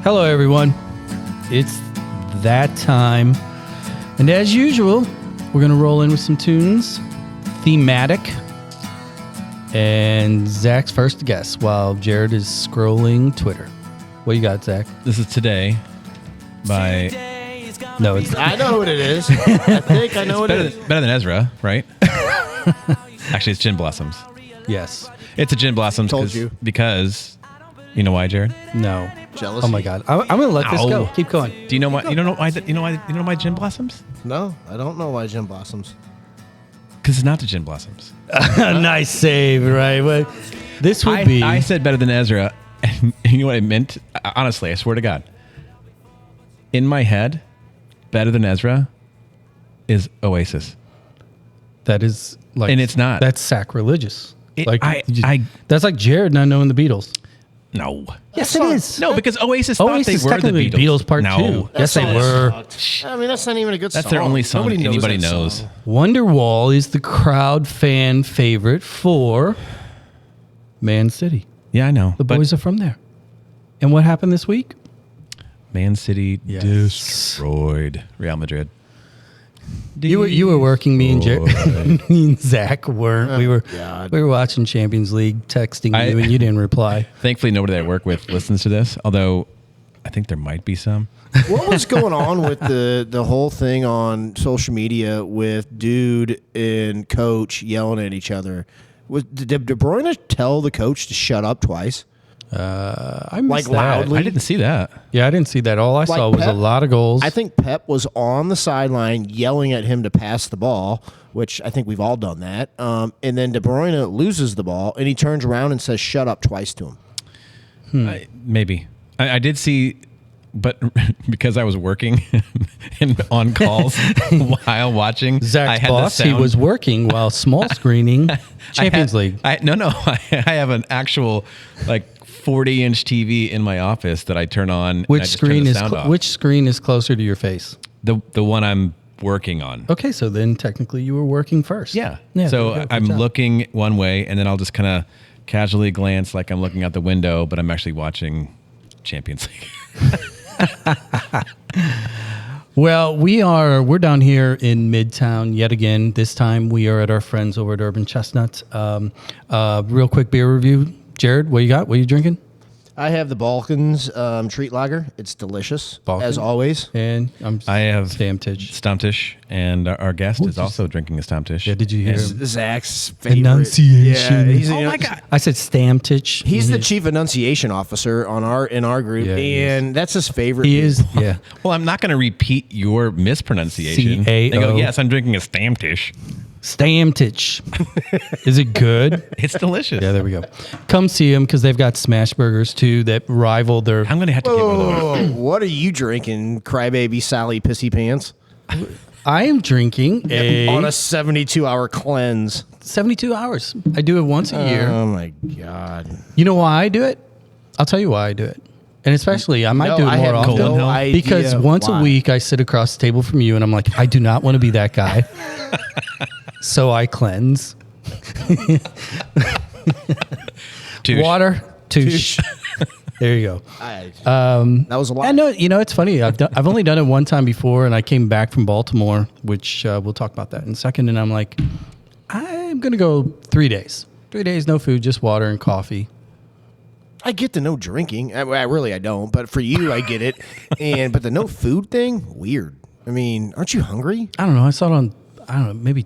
Hello, everyone. It's that time. And as usual, we're going to roll in with some tunes, thematic. And Zach's first guess while Jared is scrolling Twitter. What you got, Zach? This is Today by... No, it's I know what it is. I think I know what it is. Better than Ezra, right? Actually, it's Gin Blossoms. Yes. It's a Gin Blossoms. Told you. Because... You know why, Jared? No. Jealousy? Oh, my God. I'm going to let this go. Ow. Keep going. Do you know why? You don't know why? You know why Gin Blossoms? No, I don't know why Gin Blossoms. Because it's not the Gin Blossoms. Nice save, right? Well, this would be... I said better than Ezra. And you know what I meant? Honestly, I swear to God. In my head, better than Ezra is Oasis. That is like... And it's not. That's sacrilegious. I that's like Jared not knowing the Beatles. No. Yes, it is. No, because Oasis thought Oasis they were the technically Beatles. Part no. 2. Yes, they were. I mean, that's not even a good song. That's their only song Nobody anybody that knows. song. Wonderwall is the crowd fan favorite for Man City. Yeah, I know. The boys are from there. And what happened this week? Man City Yes. destroyed Real Madrid. You were working. Me and Jared, me and Zach weren't. We were God. watching Champions League, texting I- you, and you didn't reply. Thankfully, nobody that I work with listens to this, although I think there might be some. What was going on with the whole thing on social media with dude and coach yelling at each other? Did De Bruyne tell the coach to shut up twice? I missed Like that. loudly? I didn't see that. Yeah, I didn't see that. All I saw was a Pep- lot of goals. I think Pep was on the sideline yelling at him to pass the ball, which I think we've all done that. And then De Bruyne loses the ball, and he turns around and says, shut up twice to him. Maybe. I did see, but because I was working and on calls while watching, I Zach's had boss, the he sound. was working while small screening Champions League. No. I have an actual 40-inch TV in my office that I turn on. and I Which just turn screen the is sound off. which screen is closer to your face? The one I'm working on. Okay, so then technically you were working first. Yeah. Yeah. So good I'm job. looking one way, and then I'll just kind of casually glance like I'm looking out the window, but I'm actually watching Champions League. Well, we're down here in Midtown yet again. This time we are at our friends over at Urban Chestnut. Real quick beer review. Jared, what you got? What are you drinking? I have the Balkans Treat Lager. It's delicious, Balkan? as always. And I have Stammtish. Stammtish, and our guest is also drinking a Stammtish. Yeah, did you hear him? Zach's favorite. Enunciation. Yeah, he's Oh my God. I said Stammtish. He's the chief enunciation officer in our group, Yeah, he and that's his favorite. He beer. is. Yeah. Well, I'm not going to repeat your mispronunciation. C-A-O. They go, yes, I'm drinking a Stammtish. Stammtish. Is it good? It's delicious. Yeah, there we go. Come see them because they've got smash burgers too that rival their. I'm going to have to get one of those. Whoa, what are you drinking, crybaby Sally Pissy Pants? I am drinking On a a 72-hour cleanse. 72 hours. I do it once a year. Oh my God! You know why I do it? I'll tell you why I do it. And especially, I might No, do it I more have often. no idea because once why. a week I sit across the table from you and I'm like, I do not want to be that guy. So I cleanse. Touche. Water, touche. There you go. That was a lot. I know. You know, it's funny. I've only done it one time before, and I came back from Baltimore, which we'll talk about that in a second. And I'm like, I'm gonna go 3 days. 3 days, no food, just water and coffee. I get the no drinking. I don't. But for you, I get it. But the no food thing, weird. I mean, aren't you hungry? I don't know. I saw it on, I don't know, maybe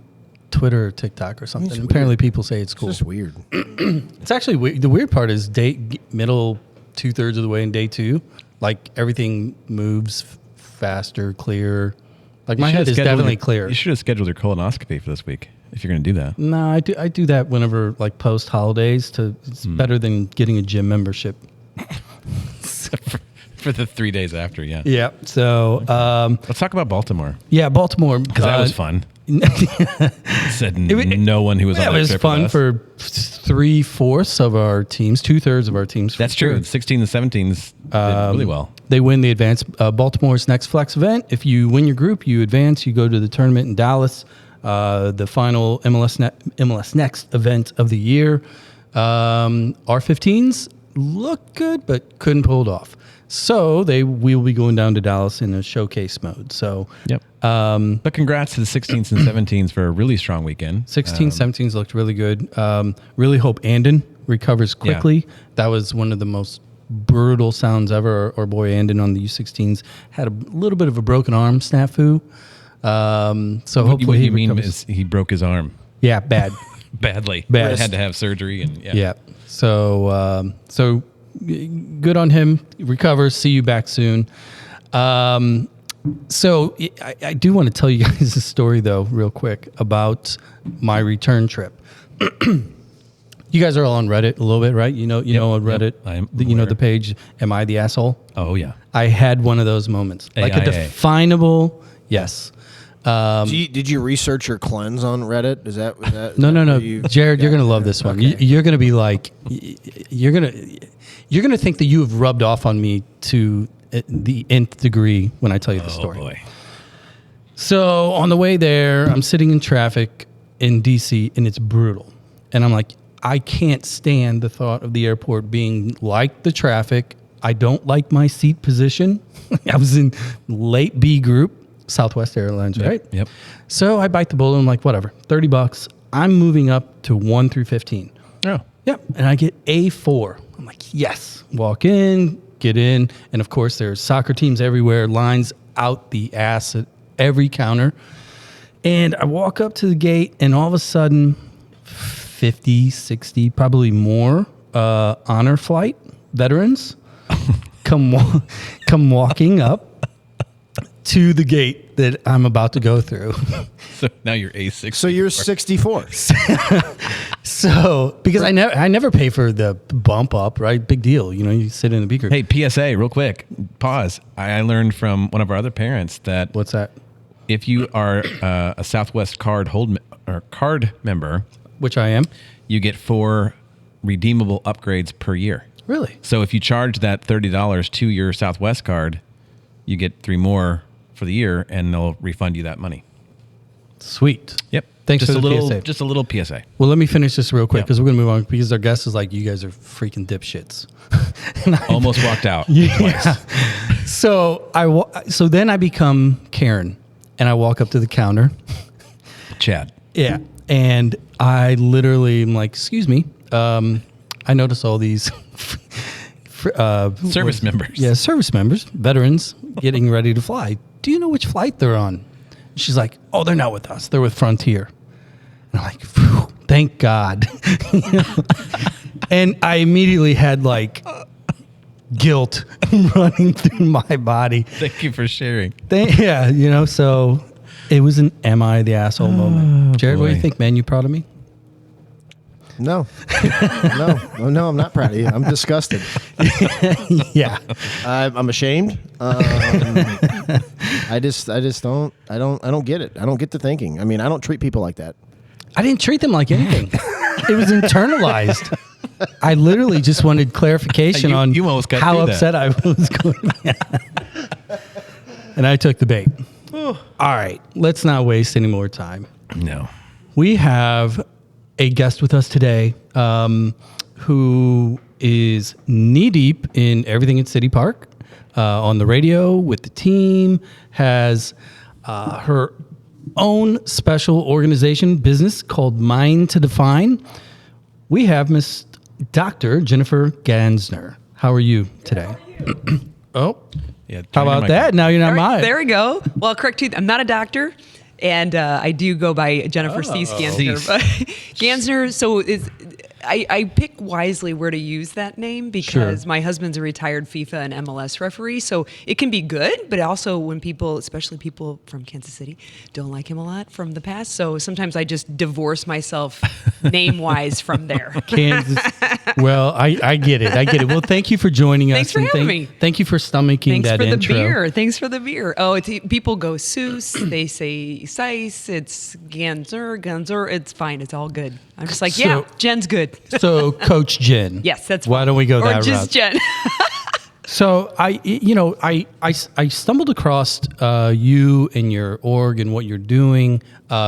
Twitter or TikTok or something. It's And apparently, people say it's It's cool. just weird. It's actually weird. The weird part is middle 2/3 of the way in day 2, like everything moves faster, clearer. Like my head is definitely clear. You should have scheduled your colonoscopy for this week if you're going to do that. No, I do that whenever like post holidays. It's better than getting a gym membership. For the 3 days after, yeah. Yeah. So Let's talk about Baltimore, yeah, Baltimore. because that was fun. Said It- no one who was on It that was trip fun with us. for 3/4 of our teams, 2/3 of our teams. for That's sure. true. 16 and 17s did really well. They win the advance. Baltimore's next flex event. If you win your group, you advance. You go to the tournament in Dallas, the final MLS Next event of the year. Our 15s look good, but couldn't pull it off. So we will be going down to Dallas in a showcase mode. So Yep. But congrats to the 16s and 17s for a really strong weekend. 16, 17s looked really good. Really hope Andon recovers quickly. That was one of the most brutal sounds ever. Our boy Andon on the U16s had a little bit of a broken arm snafu. So hopefully what he you mean recovers. is he broke his arm Yeah, bad. badly. Bad. Had to have surgery and Yeah. So good on him. Recover. See you back soon. So I do want to tell you guys a story though, real quick, about my return trip. You guys are all on Reddit a little bit, right? You know on Reddit. I'm You know aware. the page. Am I the asshole? Oh yeah. I had one of those moments, like a AIA. definable yes. Did you research your cleanse on Reddit? Is that No. where you- Jared, you're gonna love this one. Okay. You're gonna be like, you're gonna think that you have rubbed off on me to the nth degree when I tell you the story. Oh boy. So on the way there, I'm sitting in traffic in DC, and it's brutal. And I'm like, I can't stand the thought of the airport being like the traffic. I don't like my seat position. I was in late B group, Southwest Airlines, right? Yep. So I bite the bullet. I'm like, whatever, $30. I'm moving up to 1 through 15. Oh. Yep. And I get A4. I'm like, yes. Walk in, get in. And of course, there's soccer teams everywhere, lines out the ass at every counter. And I walk up to the gate, and all of a sudden, 50, 60, probably more honor flight veterans come walking up to the gate that I'm about to go through. So now you're A6. So you're 64. So because I never pay for the bump up, right? Big deal. You know, you sit in the beaker. Hey, PSA, real quick. Pause. I learned from one of our other parents that What's that? if you are a Southwest card member, Which I am. you get 4 redeemable upgrades per year. Really? So if you charge that $30 to your Southwest card, you get 3 more for the year, and they'll refund you that money. Sweet. Yep. Thanks just for a the little, PSA. just a little PSA. Well, let me finish this real quick Yeah. because we're going to move on because our guest is like, you guys are freaking dipshits. And I- Almost walked out Yeah. twice. So so then I become Karen, and I walk up to the counter. Chad. Yeah. And I literally am like, excuse me. I notice all these Service members. Yeah, service members, veterans getting ready to fly. Do you know which flight they're on? She's like, oh, they're not with us. They're with Frontier. And I'm like, phew, thank God. And I immediately had like guilt running through my body. Thank you for sharing. Yeah, so it was an am I the asshole moment. Jared, what do you boy. think, man? You proud of me? No, no, I'm not proud of you. I'm disgusted. Yeah. I'm ashamed. I just don't get it. I don't get the thinking. I mean, I don't treat people like that. I didn't treat them like anything. It was internalized. I literally just wanted clarification You- on you almost got how through that. upset I was going to be. And I took the bait. All right, let's not waste any more time. No. We have a guest with us today who is knee deep in everything at City Park, on the radio with the team, has her own special organization business called Mind to Define. We have Miss Dr. Jennifer Gansner. How are you today? Oh, Yeah. how about that? Now you're not mine. There we go. Well, correct you. I'm not a doctor, and I do go by Jennifer C. Gansner. Cease. But Gansner. So I pick wisely where to use that name because Sure. my husband's a retired FIFA and MLS referee, so it can be good, but also when people, especially people from Kansas City, don't like him a lot from the past. So sometimes I just divorce myself name-wise from there. Kansas. Well, I get it. I get it. Well, thank you for joining us. Thanks for and having me. Thank you for stomaching Thanks that for the intro. beer. Thanks for the beer. Oh, people go Seuss. They say Seiss. It's Ganser. It's fine. It's all good. I'm just like, yeah, So- Jen's good. So, Coach Jen. Yes, that's Why fine. don't we go or that just route? Jen. So I stumbled across you and your org and what you're doing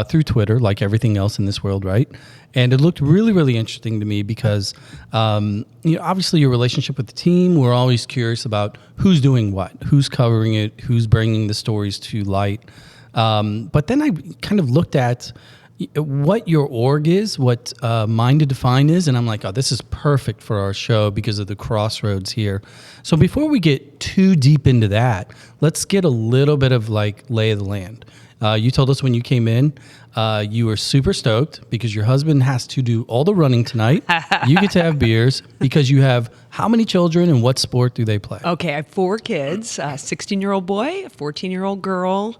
through Twitter, like everything else in this world, right? And it looked really, really interesting to me because, obviously your relationship with the team, we're always curious about who's doing what, who's covering it, who's bringing the stories to light. But then I kind of looked at what your org is, what Mind to Define is, and I'm like, oh, this is perfect for our show because of the crossroads here. So before we get too deep into that, let's get a little bit of like lay of the land. You told us when you came in, you were super stoked because your husband has to do all the running tonight. You get to have beers because you have how many children and what sport do they play? Okay, I have 4 kids, a 16-year-old boy, a 14-year-old girl,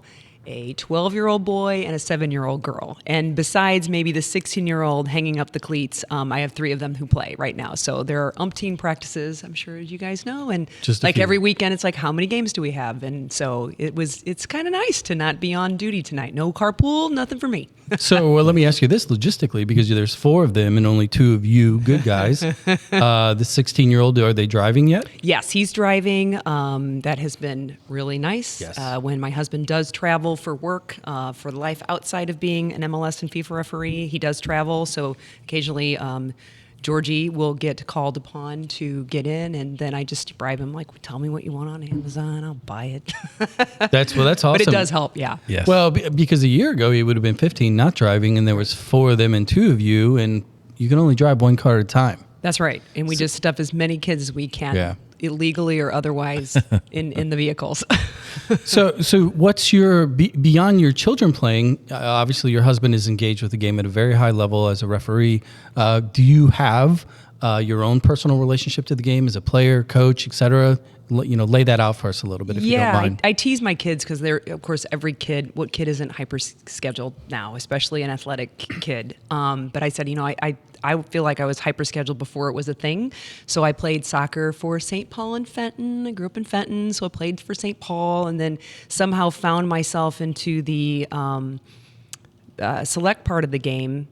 a 12-year-old boy, and a 7-year-old girl. And besides maybe the 16-year-old hanging up the cleats, I have 3 of them who play right now. So there are umpteen practices, I'm sure you guys know. And Just a like few. every weekend, it's like, how many games do we have? And so it's kind of nice to not be on duty tonight. No carpool, nothing for me. So let me ask you this logistically, because there's 4 of them and only 2 of you good guys. The 16-year-old, are they driving yet? Yes, he's driving. That has been really nice. Yes. When my husband does travel for work, for life outside of being an MLS and FIFA referee, he does travel. So occasionally Georgie will get called upon to get in, and then I just bribe him, like, tell me what you want on Amazon, I'll buy it. That's awesome. But it does help, yeah. Yes. Well, because a year ago he would have been 15 not driving, and there was 4 of them and 2 of you, and you can only drive 1 car at a time. That's right. And we just stuff as many kids as we can, Yeah. illegally or otherwise, in the vehicles. So what's your beyond your children playing? Obviously, your husband is engaged with the game at a very high level as a referee. Do you have your own personal relationship to the game as a player, coach, etc.? Lay that out for us a little bit, if you don't mind. I tease my kids because they're, of course, what kid isn't hyper scheduled now, especially an athletic kid. But I said, I feel like I was hyper scheduled before it was a thing. So I played soccer for St. Paul and Fenton. I grew up in Fenton, so I played for St. Paul, and then somehow found myself into the select part of the game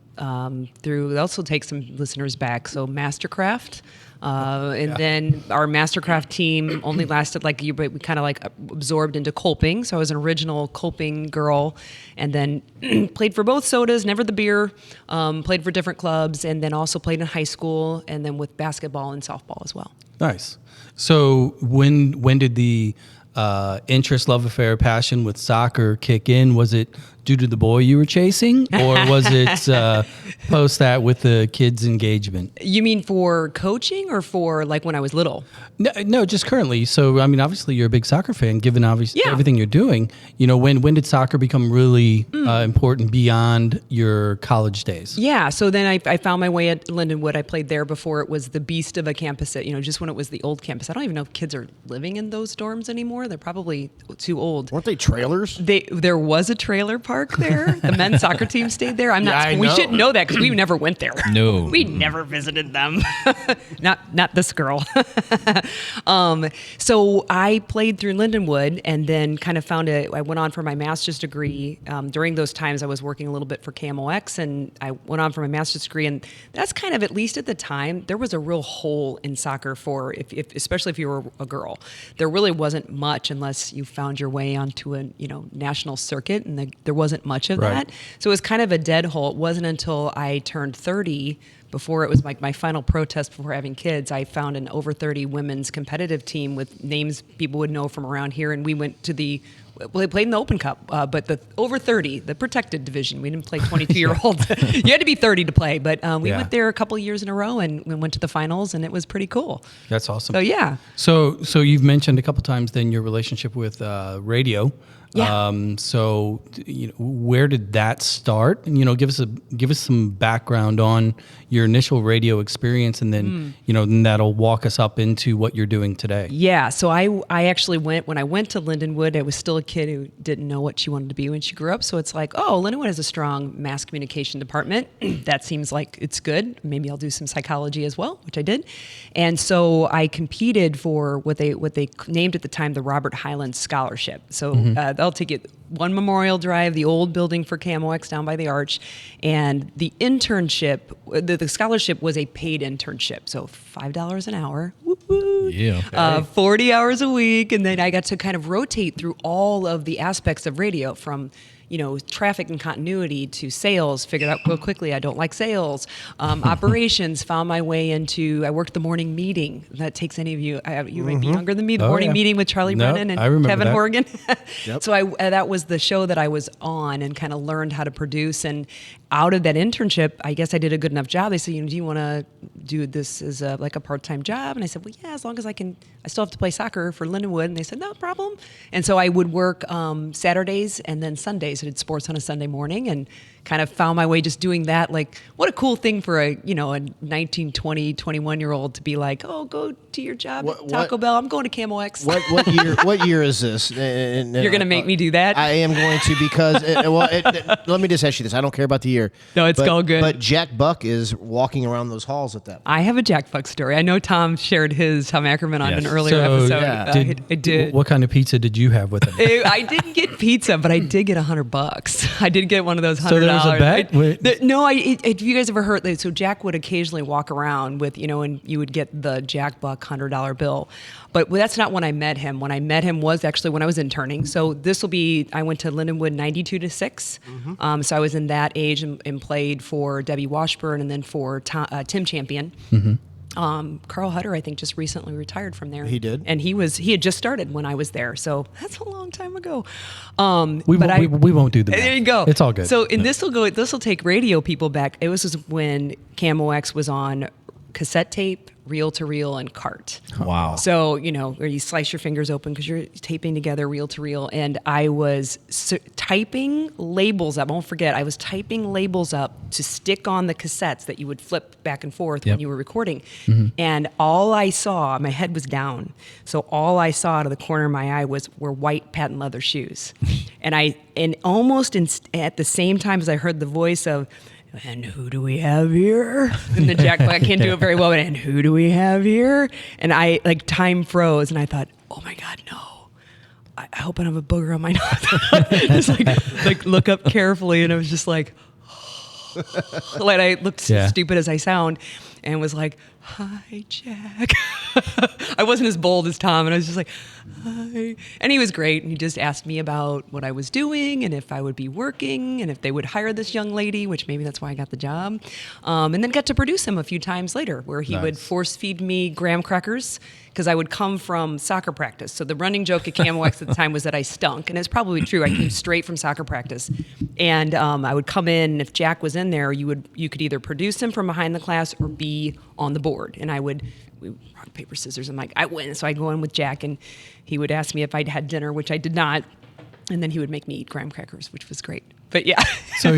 through. Also take some listeners back. So Mastercraft. Then our Mastercraft team only lasted like a year, but we kind of like absorbed into Kolping. So I was an original Kolping girl, and then played for both sodas, never the beer, played for different clubs, and then also played in high school, and then with basketball and softball as well. Nice. So when did the interest, love affair, passion with soccer kick in? Was it due to the boy you were chasing, or was it post that with the kids' engagement? You mean for coaching or for like when I was little? No, just currently. So, I mean, obviously you're a big soccer fan, given obviously Yeah. everything you're doing. When did soccer become really important beyond your college days? Yeah, so then I found my way at Lindenwood. I played there before it was the beast of a campus, just when it was the old campus. I don't even know if kids are living in those dorms anymore. They're probably too old. Weren't they trailers? There was a trailer park there. The men's soccer team stayed there. We shouldn't know that because we never went there. No. We never visited them. not this girl. So I played through Lindenwood and then kind of I went on for my master's degree. During those times, I was working a little bit for KMOX, and I went on for my master's degree. And that's kind of, at least at the time, there was a real hole in soccer for, especially if you were a girl. There really wasn't much unless you found your way onto a national circuit, and there wasn't much of Right. that. So it was kind of a dead hole. It wasn't until I turned 30, before it was like my final protest before having kids, I found an over 30 women's competitive team with names people would know from around here, and we went to they played in the Open Cup, but the over 30, the protected division. We didn't play 22-year-olds. You had to be 30 to play, but we Yeah. went there a couple of years in a row, and we went to the finals, and it was pretty cool. That's awesome. So yeah. So you've mentioned a couple times then your relationship with radio. Yeah. So where did that start? And, give us some background on your initial radio experience, and then then that'll walk us up into what you're doing today. Yeah, so I actually when I went to Lindenwood, I was still a kid who didn't know what she wanted to be when she grew up. So it's like, oh, Lindenwood has a strong mass communication department. That seems like it's good. Maybe I'll do some psychology as well, which I did. And so I competed for what they named at the time the Robert Hyland Scholarship. So they'll take it one Memorial Drive, the old building for KMOX down by the Arch, and the internship, the scholarship was a paid internship, so $5 an hour. Woo-hoo. Yeah. 40 hours a week, and then I got to kind of rotate through all of the aspects of radio, from traffic and continuity to sales, figured out real quickly I don't like sales. Operations, found my way I worked the morning meeting. That takes any of you, you might be younger than me, the morning meeting with Charlie Brennan I and remember Kevin that. Horgan. Yep. So that was the show that I was on and kind of learned how to produce. And out of that internship, I guess I did a good enough job. They said, do you want to do this as a part-time job? And I said, well, yeah, as long as I still have to play soccer for Lindenwood. And they said, no problem. And so I would work Saturdays and then Sundays. I did sports on a Sunday morning and kind of found my way just doing that. Like, what a cool thing for a 19, 20, 21-year-old to be like, oh, go to your job at Taco Bell. I'm going to Camo X. What year is this? You're going to make me do that? I am going to, because let me just ask you this. I don't care about the year. No, it's all good. But Jack Buck is walking around those halls at that point. I have a Jack Buck story. I know Tom shared his, Tom Ackerman, on an earlier episode. Yeah. I did. What kind of pizza did you have with him? I didn't get pizza, but I did get $100. I did get one of those $100. So there was a bet? If you guys ever heard that, so Jack would occasionally walk around with, and you would get the Jack Buck $100 bill. But that's not when I met him. When I met him was actually when I was interning. So I went to Lindenwood 92 to 6. Mm-hmm. So I was in that age and played for Debbie Washburn and then for Tim Champion. Mm-hmm. Carl Hutter, I think, just recently retired from there. He did, and he had just started when I was there, so that's a long time ago. We won't do the math. There you go. It's all good. So, and this will take radio people back. It was when Camo X was on cassette tape, reel to reel, and cart. Wow. So, where you slice your fingers open because you're taping together reel to reel. And I was typing labels up. I won't forget, I was typing labels up to stick on the cassettes that you would flip back and forth when you were recording. Mm-hmm. And all I saw, my head was down. So all I saw out of the corner of my eye were white patent leather shoes. and almost at the same time as I heard the voice of, and who do we have here? And the Jack Black can't do it very well, but and who do we have here? And I, time froze, and I thought, oh my God, no. I hope I don't have a booger on my nose. Just look up carefully, and I was just like, like I looked stupid as I sound, and was like, hi, Jack. I wasn't as bold as Tom, and I was just like, hi. And he was great, and he just asked me about what I was doing and if I would be working and if they would hire this young lady, which maybe that's why I got the job. And then got to produce him a few times later, where he would force feed me graham crackers because I would come from soccer practice. So the running joke at Camo X at the time was that I stunk, and it's probably true. I came straight from soccer practice, and I would come in, and if Jack was in there, you could either produce him from behind the class or be on the board. And we rock, paper, scissors. I'm like, I win. So I go in with Jack, and he would ask me if I'd had dinner, which I did not. And then he would make me eat graham crackers, which was great. But yeah. So,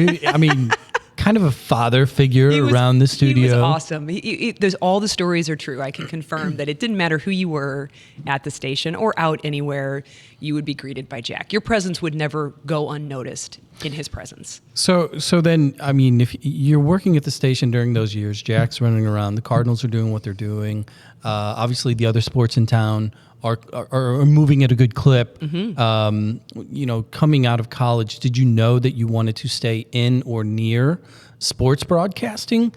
kind of a father figure around the studio. He was awesome. There's all the stories are true. I can confirm that it didn't matter who you were at the station or out anywhere, you would be greeted by Jack. Your presence would never go unnoticed in his presence. So then, if you're working at the station during those years, Jack's running around, the Cardinals are doing what they're doing. Obviously, the other sports in town are moving at a good clip. Mm-hmm. Coming out of college, did you know that you wanted to stay in or near sports broadcasting?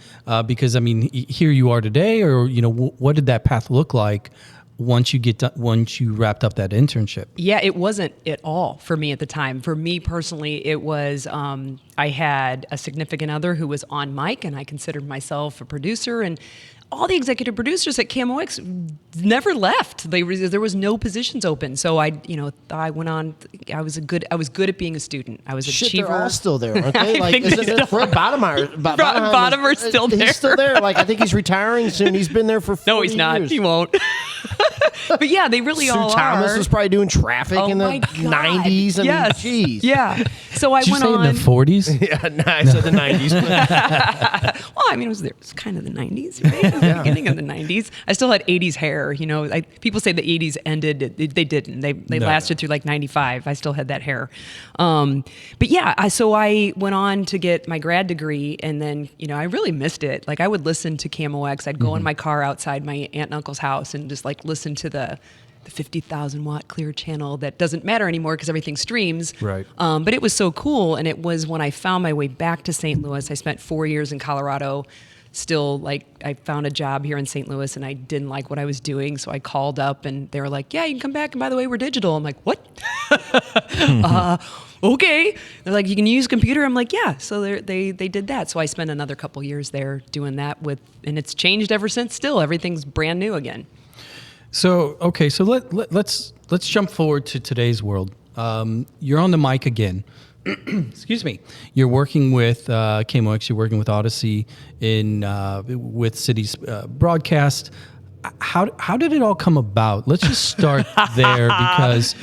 Because here you are today, or what did that path look like once you wrapped up that internship? Yeah, it wasn't at all for me at the time. For me personally, it was I had a significant other who was on mic, and I considered myself a producer, and all the executive producers at Camo X never left. There was no positions open. So I went on. I was good at being a student. I was an achiever. They're all still there, aren't they? Like, isn't it Fred Bottomer's still there? He's still there. Like, I think he's retiring soon. He's been there for 40 No, he's not. years. He won't. But yeah, they really Sue all Thomas are. was probably doing traffic in the 90s. Yes. Geez. Yeah. So I Did went you say on. in the 40s? Yeah, no, I said the 90s. Well, it was kind of the 90s, right? It was the beginning of the 90s. I still had 80s hair. People say the 80s ended. They didn't. They lasted through like 95. I still had that hair. But yeah, so I went on to get my grad degree, and then, I really missed it. Like, I would listen to Camo X. I'd go in my car outside my aunt and uncle's house and just listen to the 50,000 watt clear channel that doesn't matter anymore because everything streams. Right. But it was so cool. And it was when I found my way back to St. Louis. I spent 4 years in Colorado, still like I found a job here in St. Louis and I didn't like what I was doing, so I called up and they were like, "Yeah, you can come back. And by the way, we're digital." I'm like, "What?" Okay. They're like, "You can use computer." I'm like, "Yeah." So they did that. So I spent another couple years there doing that and it's changed ever since. Still, everything's brand new again. So okay, so let's jump forward to today's world. You're on the mic again. Excuse me. You're working with KMOX. You're working with Odyssey with City's broadcast. How did it all come about? Let's just start there because,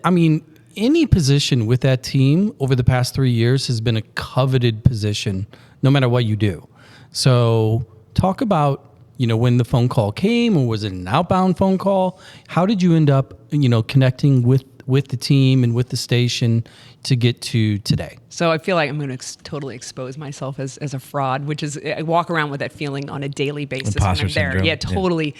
I mean, any position with that team over the past 3 years has been a coveted position, no matter what you do. So talk about, when the phone call came, or was it an outbound phone call? How did you end up, connecting with the team and with the station to get to today? So I feel like I'm going to totally expose myself as a fraud, which is I walk around with that feeling on a daily basis Imposter when I'm there. syndrome. Yeah, totally.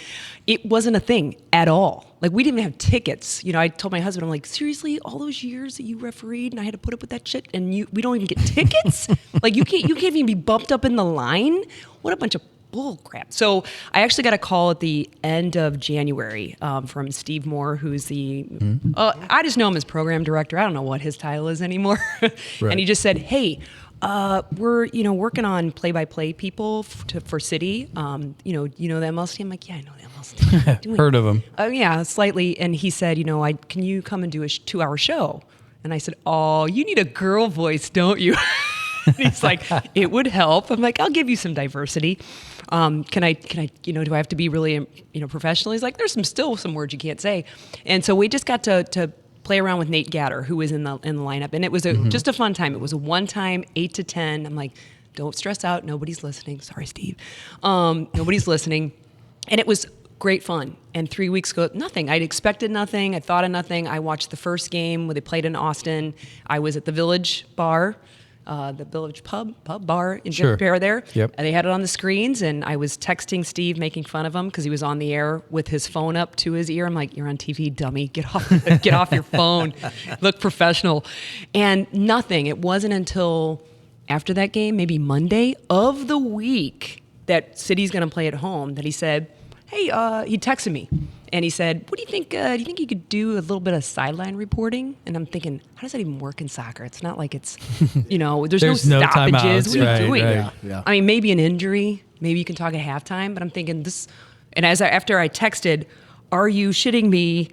Yeah. It wasn't a thing at all. Like we didn't even have tickets. I told my husband, I'm like, seriously, all those years that you refereed and I had to put up with that shit and we don't even get tickets? Like you can't even be bumped up in the line? What a bunch of bull crap. So I actually got a call at the end of January from Steve Moore, who's I just know him as program director. I don't know what his title is anymore. Right. And he just said, "Hey, we're working on play-by-play people for City. You know the MLS team." I'm like, "Yeah, I know the MLS team." What are you doing? Heard of them. Oh yeah, slightly. And he said, "Can you come and do a 2-hour show?" And I said, "Oh, you need a girl voice, don't you?" And he's like, "It would help." I'm like, "I'll give you some diversity. Can I, do I have to be really, professional?" He's like, "There's still some words you can't say." And so we just got to play around with Nate Gatter, who was in the lineup. And it was just a fun time. It was a one-time 8 to 10. I'm like, "Don't stress out. Nobody's listening." Sorry, Steve. Nobody's listening. And it was great fun. And 3 weeks ago, nothing. I'd expected nothing. I thought of nothing. I watched the first game where they played in Austin. I was at the Village Bar. The Village pub bar in Sure. Bear there. Yep. And they had it on the screens, and I was texting Steve, making fun of him because he was on the air with his phone up to his ear. I'm like, "You're on TV, dummy. Get off your phone. Look professional." And nothing. It wasn't until after that game, maybe Monday of the week that City's going to play at home, that he said, "Hey," he texted me. And he said, "What do you think? Do you think you could do a little bit of sideline reporting?" And I'm thinking, how does that even work in soccer? It's not like it's, there's no stoppages. timeouts, What are you right, doing? right. Yeah. I mean, maybe an injury. Maybe you can talk at halftime. But I'm thinking this. And after I texted, "Are you shitting me?"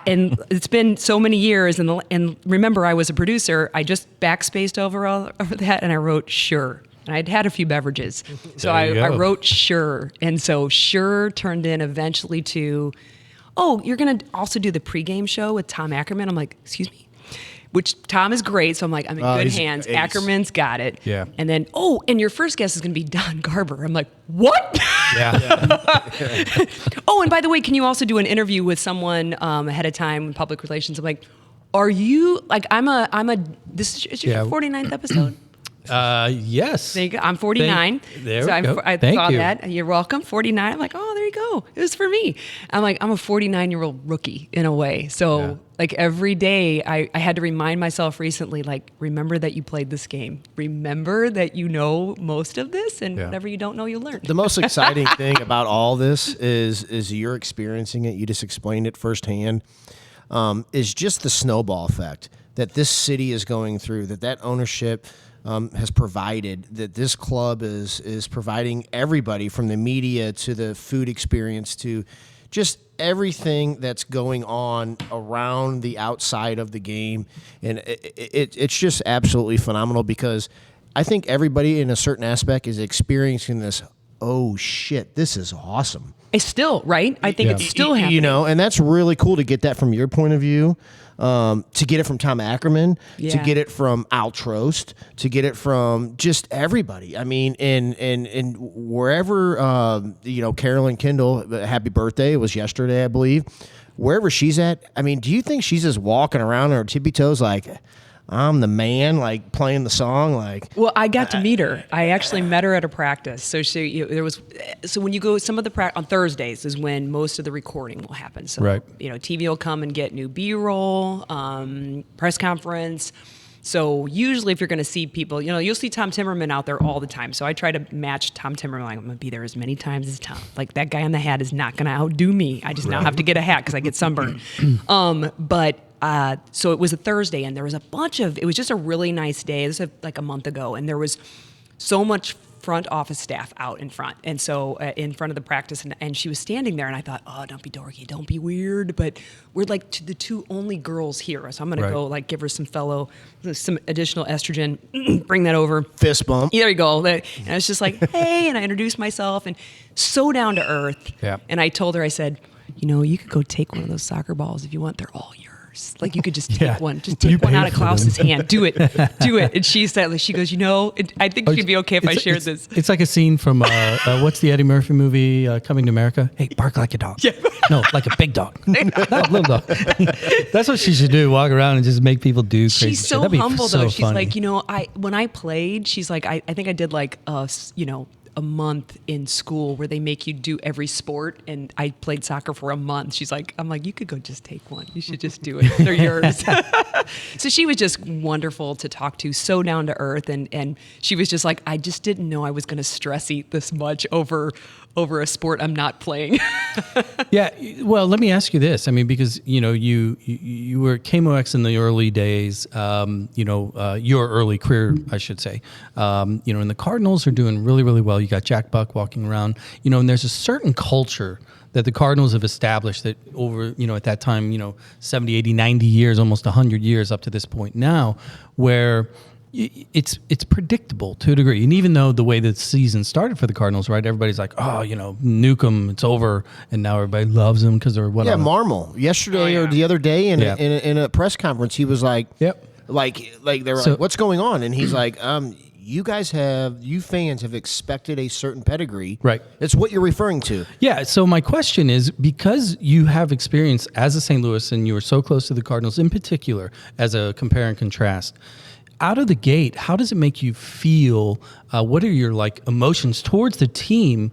And it's been so many years. And remember, I was a producer. I just backspaced over that, and I wrote "sure." And I'd had a few beverages. So There you I go. wrote "sure." And so "sure" turned in eventually to, "Oh, you're going to also do the pregame show with Tom Ackerman." I'm like, "Excuse me?" Which Tom is great. So I'm like, I'm in good he's hands. ace. Ackerman's got it. Yeah. And then, and your first guest is going to be Don Garber. I'm like, "What?" Yeah. Oh, and by the way, can you also do an interview with someone ahead of time in public relations? I'm like, "Are you, like, this is your Yeah. 49th episode?" Yes. There you go. I'm 49. There so we go. I Thank saw you. that. You're welcome. 49. I'm like, "Oh, there you go. It was for me." I'm like, I'm a 49-year-old rookie in a way. So Yeah. like every day I had to remind myself recently, like, remember that you played this game. Remember that you know most of this, and Yeah. whatever you don't know, you learn. The most exciting thing about all this is you're experiencing it. You just explained it firsthand. Is just the snowball effect that this city is going through. That ownership has provided. That this club is providing everybody from the media to the food experience to just everything that's going on around the outside of the game, and it's just absolutely phenomenal because I think everybody in a certain aspect is experiencing this. Oh shit, this is awesome. It's still, right? I think Yeah. it's still happening. And that's really cool to get that from your point of view, to get it from Tom Ackerman, to Yeah. get it from Al Trost, to get it from just everybody. I mean, and wherever, Carolyn Kendall, happy birthday, it was yesterday, I believe. Wherever she's at, I mean, do you think she's just walking around on her tippy toes like, "I'm the man," like playing the song, like? Well, I got to meet her. I actually met her at a practice. So when you go, some of the on Thursdays is when most of the recording will happen. So Right. TV will come and get new B-roll, press conference. So usually if you're going to see people, you'll see Tom Timmerman out there all the time. So I try to match Tom Timmerman. Like, I'm going to be there as many times as Tom. Like, that guy on the hat is not going to outdo me. I just now have to get a hat because I get sunburned. So it was a Thursday, and there was it was just a really nice day. This was like a month ago, and there was so much front office staff out in front. And so in front of the practice, and she was standing there, and I thought, oh, don't be dorky, don't be weird. But we're like the two only girls here. So I'm going to go like give her some additional estrogen, bring that over. Fist bump. There you go. And I was just like, hey, and I introduced myself, and so down to earth. Yeah. And I told her, I said, you could go take one of those soccer balls if you want. They're all yours. Like, you could just take one. Just take one out of Klaus's hand. Do it. Do it. And she said, she goes, I think she'd be okay if I shared this. It's like a scene from, what's the Eddie Murphy movie, Coming to America? Hey, bark like a dog. Yeah. No, like a big dog. Not a little dog. That's what she should do, walk around and just make people do crazy She's so humble, though. She's like, when I played, she's like, I think I did like, a month in school where they make you do every sport, and I played soccer for a month. I'm like, you could go just take one. You should just do it. They're yours. So she was just wonderful to talk to, so down to earth, and she was just like, I just didn't know I was going to stress eat this much over a sport I'm not playing. Yeah, well, let me ask you this. I mean, because you were at KMOX in the early days. Your early career, I should say. And the Cardinals are doing really, really well. You got Jack Buck walking around. And there's a certain culture that the Cardinals have established that over, at that time, 70, 80, 90 years, almost 100 years up to this point now, where it's predictable to a degree. And even though the way the season started for the Cardinals, right, everybody's like, oh, nuke them, it's over. And now everybody loves them because they're what? Yeah, Marmol. Yesterday or the other day in a press conference, he was like, yep. Like they were like, what's going on? And he's like, you fans have expected a certain pedigree. Right. It's what you're referring to. Yeah. So my question is, because you have experience as a St. Louis and you were so close to the Cardinals in particular, as a compare and contrast, out of the gate, how does it make you feel? What are your emotions towards the team,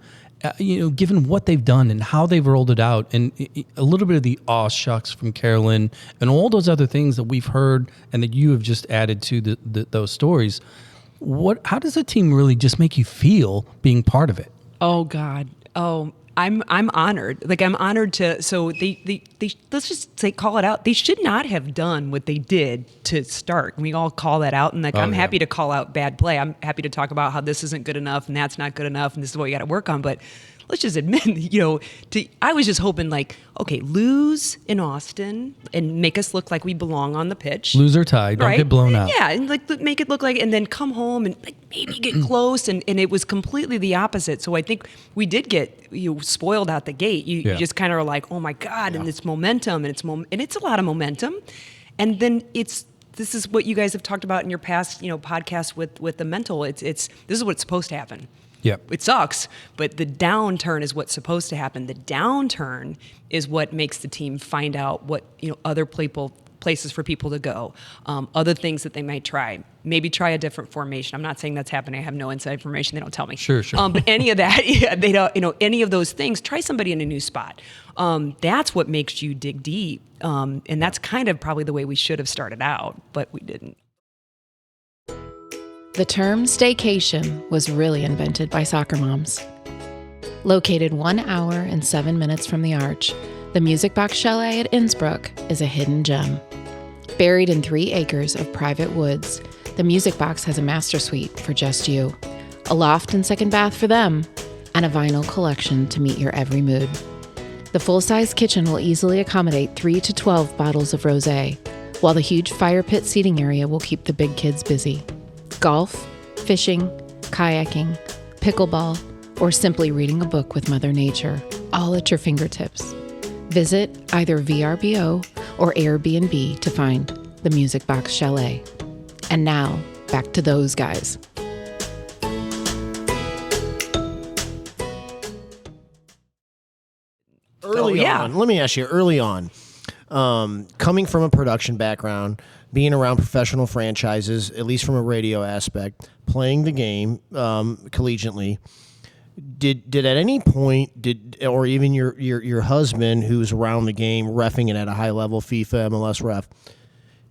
given what they've done and how they've rolled it out, and a little bit of the aw shucks from Carolyn and all those other things that we've heard and that you have just added to those stories. How does the team really just make you feel being part of it? Oh God. Oh, I'm honored. I'm honored to. So they let's just call it out. They should not have done what they did to start. We all call that out, and I'm happy to call out bad play. I'm happy to talk about how this isn't good enough and that's not good enough and this is what you got to work on. But let's just admit, I was just hoping okay, lose in Austin and make us look like we belong on the pitch. Lose or tie, don't get blown out. Yeah, and make it look like, and then come home and maybe get close, and it was completely the opposite. So I think we did get spoiled out the gate. You just kind of are like, oh my God, and it's momentum, and it's a lot of momentum, and then this is what you guys have talked about in your past podcasts with the mental. This is what's supposed to happen. Yep. It sucks, but the downturn is what's supposed to happen. The downturn is what makes the team find out what other places for people to go, other things that they might try. Maybe try a different formation. I'm not saying that's happening. I have no inside information. They don't tell me. Sure. But any of that, they don't. Any of those things, try somebody in a new spot. That's what makes you dig deep, and that's kind of probably the way we should have started out, but we didn't. The term staycation was really invented by soccer moms. Located 1 hour and 7 minutes from the Arch, the Music Box Chalet at Innsbruck is a hidden gem. Buried in 3 acres of private woods, the Music Box has a master suite for just you, a loft and second bath for them, and a vinyl collection to meet your every mood. The full-size kitchen will easily accommodate 3 to 12 bottles of rosé, while the huge fire pit seating area will keep the big kids busy. Golf, fishing, kayaking, pickleball, or simply reading a book with Mother Nature, all at your fingertips. Visit either VRBO or Airbnb to find the Music Box Chalet. And now, back to those guys. Early on, let me ask you, early on, coming from a production background, being around professional franchises, at least from a radio aspect, playing the game collegiately, did at any point, or even your husband who's around the game, reffing it at a high level, FIFA, MLS ref,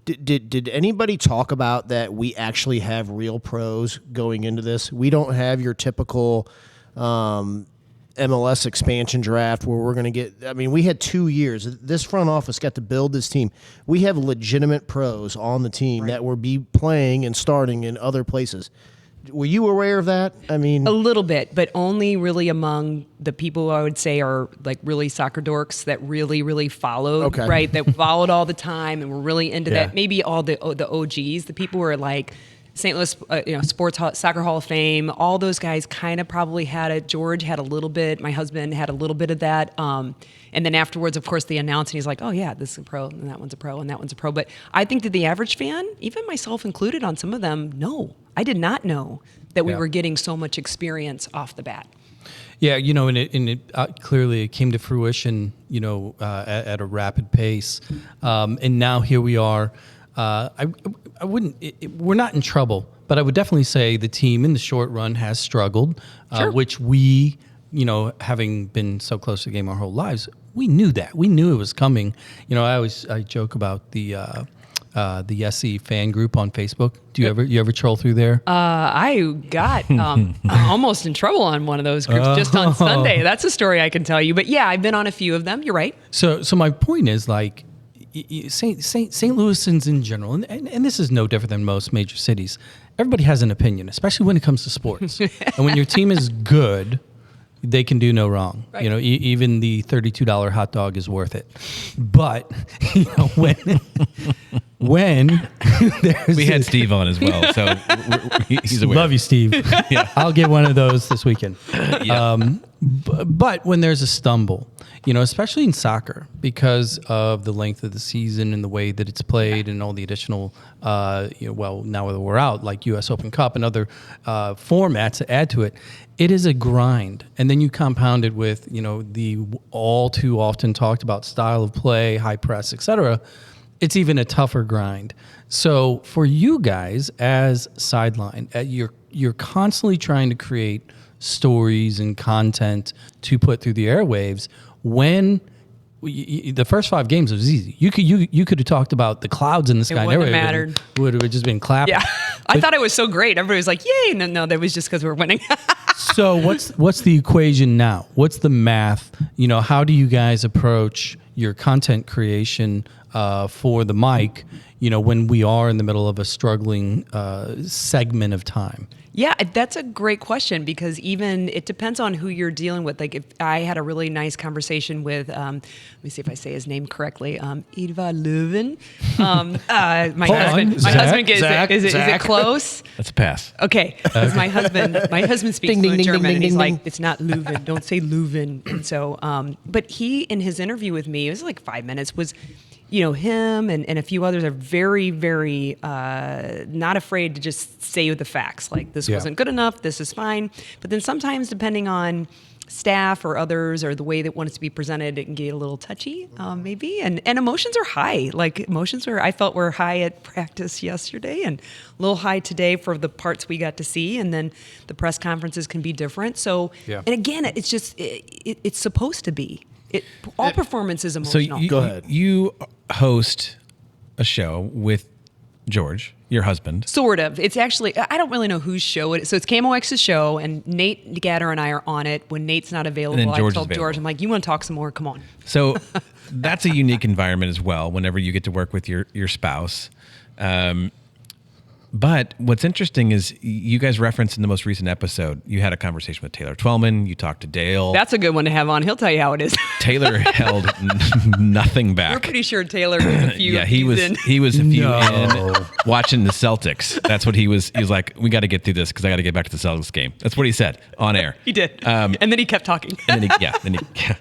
Did anybody talk about that we actually have real pros going into this? We don't have your typical MLS expansion draft where we're going to get – I mean, we had 2 years. This front office got to build this team. We have legitimate pros on the team that will be playing and starting in other places. Were you aware of that? I mean, A little bit, but only really among the people I would say are like really soccer dorks that really, really followed, Okay. right? That followed all the time and were really into Yeah. that. Maybe all the OGs, the people who are like St. Louis, Soccer Hall of Fame. All those guys kind of probably had it. George had a little bit. My husband had a little bit of that. And then afterwards, of course, they announce and he's like, "Oh yeah, this is a pro, and that one's a pro, and that one's a pro." But I think that the average fan, even myself included, on some of them, no, I did not know that we Yeah. were getting so much experience off the bat. Yeah, and it clearly it came to fruition, at a rapid pace, and now here we are. I wouldn't. We're not in trouble, but I would definitely say the team in the short run has struggled, which we, having been so close to the game our whole lives, we knew that. We knew it was coming. I joke about the SC fan group on Facebook. Do you ever troll through there? I got almost in trouble on one of those groups just on Sunday. That's a story I can tell you. But yeah, I've been on a few of them. You're right. So my point is like St. Louisans in general, and this is no different than most major cities. Everybody has an opinion, especially when it comes to sports. And when your team is good, they can do no wrong. Right. Even the $32 hot dog is worth it. But when there's We had Steve on as well, so he's aware. Love you, Steve. I'll get one of those this weekend. Yeah. But when there's a stumble, especially in soccer, because of the length of the season and the way that it's played and all the additional, now that we're out, like U.S. Open Cup and other formats to add to it, it is a grind. And then you compound it with, the all too often talked about style of play, high press, etc. It's even a tougher grind. So for you guys as sideline, you're constantly trying to create stories and content to put through the airwaves. When the first 5 games was easy, you could have talked about the clouds in the sky. wouldn't have mattered. Would have just been clapping. Yeah. I thought it was so great. Everybody was like, "Yay!" No, that was just because we're winning. So what's the equation now? What's the math? How do you guys approach your content creation for the mic? When we are in the middle of a struggling segment of time. Yeah, that's a great question because even it depends on who you're dealing with. Like if I had a really nice conversation with, let me see if I say his name correctly, Edva Leuven. My husband, is it close? That's a pass. Okay, 'cause my husband speaks Ding, ding, fluent ding, German, ding, and he's ding, like, ding. it's not Leuven, don't say Leuven. And so, but he in his interview with me, it was like 5 minutes, was. Him and a few others are very, very not afraid to just say the facts. Like, this wasn't good enough, this is fine. But then sometimes, depending on staff or others or the way that wants to be presented, it can get a little touchy, maybe. And emotions are high. Like, I felt were high at practice yesterday and a little high today for the parts we got to see. And then the press conferences can be different. So, and again, it's just, it's supposed to be. All performance is emotional. So Go ahead. You host a show with George, your husband. Sort of. It's actually, I don't really know whose show it is. So it's KMOX's show, and Nate Gatter and I are on it. When Nate's not available, And then George I told is George, available. I'm like, you want to talk some more? Come on. So that's a unique environment as well whenever you get to work with your spouse. But what's interesting is you guys referenced in the most recent episode, you had a conversation with Taylor Twellman. You talked to Dale. That's a good one to have on. He'll tell you how it is. Taylor held nothing back. We're pretty sure Taylor was a few. Yeah, he was in. a few No. in watching the Celtics. That's what he was. He was like, we got to get through this because I got to get back to the Celtics game. That's what he said on air. He did. And then he kept talking. And then he.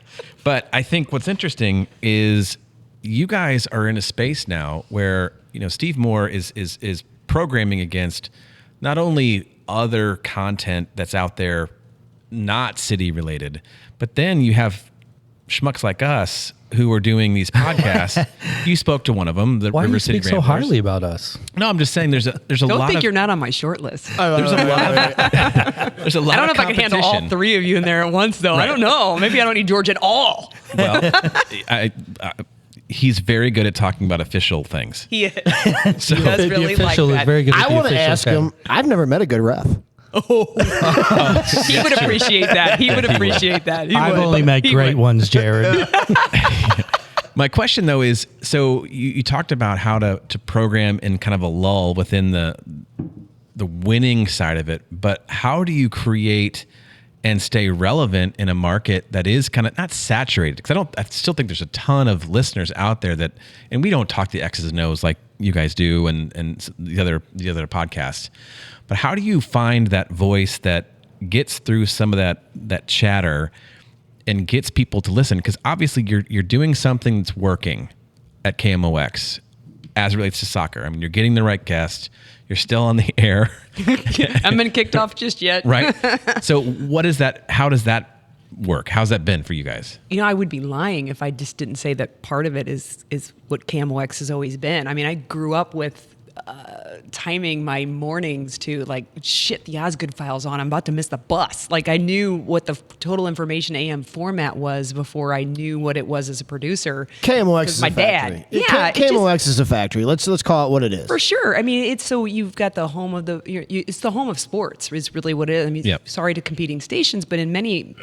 But I think what's interesting is you guys are in a space now where Steve Moore is programming against not only other content that's out there not city related, but then you have schmucks like us who are doing these podcasts. You spoke to one of them, the Why do River you City speak so Ramblers. highly about us? No, I'm just saying there's a Don't lot think of you're not on my short list. there's a lot I don't know of if I can handle all competition. 3 of you in there at once, though. I Right. don't know. Maybe I don't need George at all. Well, he's very good at talking about official things. He is. He does The really like official is that. very good. I want to ask him. I've never met a good ref. He would appreciate that. He would appreciate that. He I've would. only met He great would. ones, Jared. My question though is, so you talked about how to program in kind of a lull within the winning side of it, but how do you create and stay relevant in a market that is kind of not saturated? Because I still think there's a ton of listeners out there that, and we don't talk the X's and O's like you guys do and the other podcasts. But how do you find that voice that gets through some of that chatter and gets people to listen? Because obviously you're doing something that's working at KMOX as it relates to soccer. I mean, you're getting the right guest. You're still on the air. I haven't been kicked off just yet. Right. So what is that? How does that work? How's that been for you guys? I would be lying if I just didn't say that part of it is what KMOX has always been. I mean, I grew up with timing my mornings to like, shit, the Osgood file's on. I'm about to miss the bus. Like I knew what the total information AM format was before I knew what it was as a producer. KMOX is my a factory. dad. Yeah, KMOX is a factory. Let's call it what it is. For sure. I mean, it's so you've got the home of it's the home of sports is really what it is. I mean, Yep. sorry to competing stations, but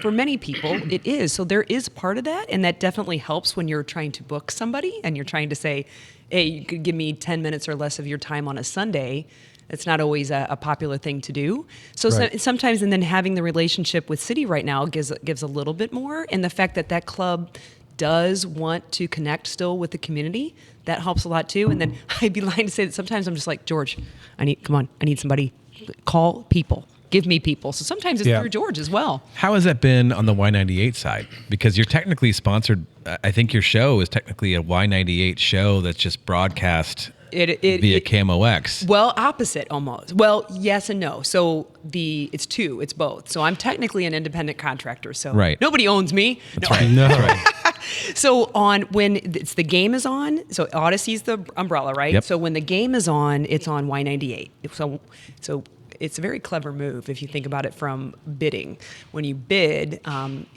for many people, it is. So there is part of that, and that definitely helps when you're trying to book somebody and you're trying to say, hey, you could give me 10 minutes or less of your time on a Sunday. It's not always a popular thing to do. So, Right. sometimes, and then having the relationship with City right now gives a little bit more. And the fact that club does want to connect still with the community, that helps a lot too. And then I'd be lying to say that sometimes I'm just like, George, I need somebody. Call people. Give me people. So sometimes it's through George as well. How has that been on the Y98 side? Because you're technically sponsored. I think your show is technically a Y98 show that's just broadcast via KMOX. Well, opposite almost. Well, yes and no. So it's two. It's both. So I'm technically an independent contractor. So Right. nobody owns me. That's No. right. No. That's right. So when it's the game is on, so Odyssey's the umbrella, right? Yep. So when the game is on, it's on Y98. So it's a very clever move if you think about it from bidding. When you bid,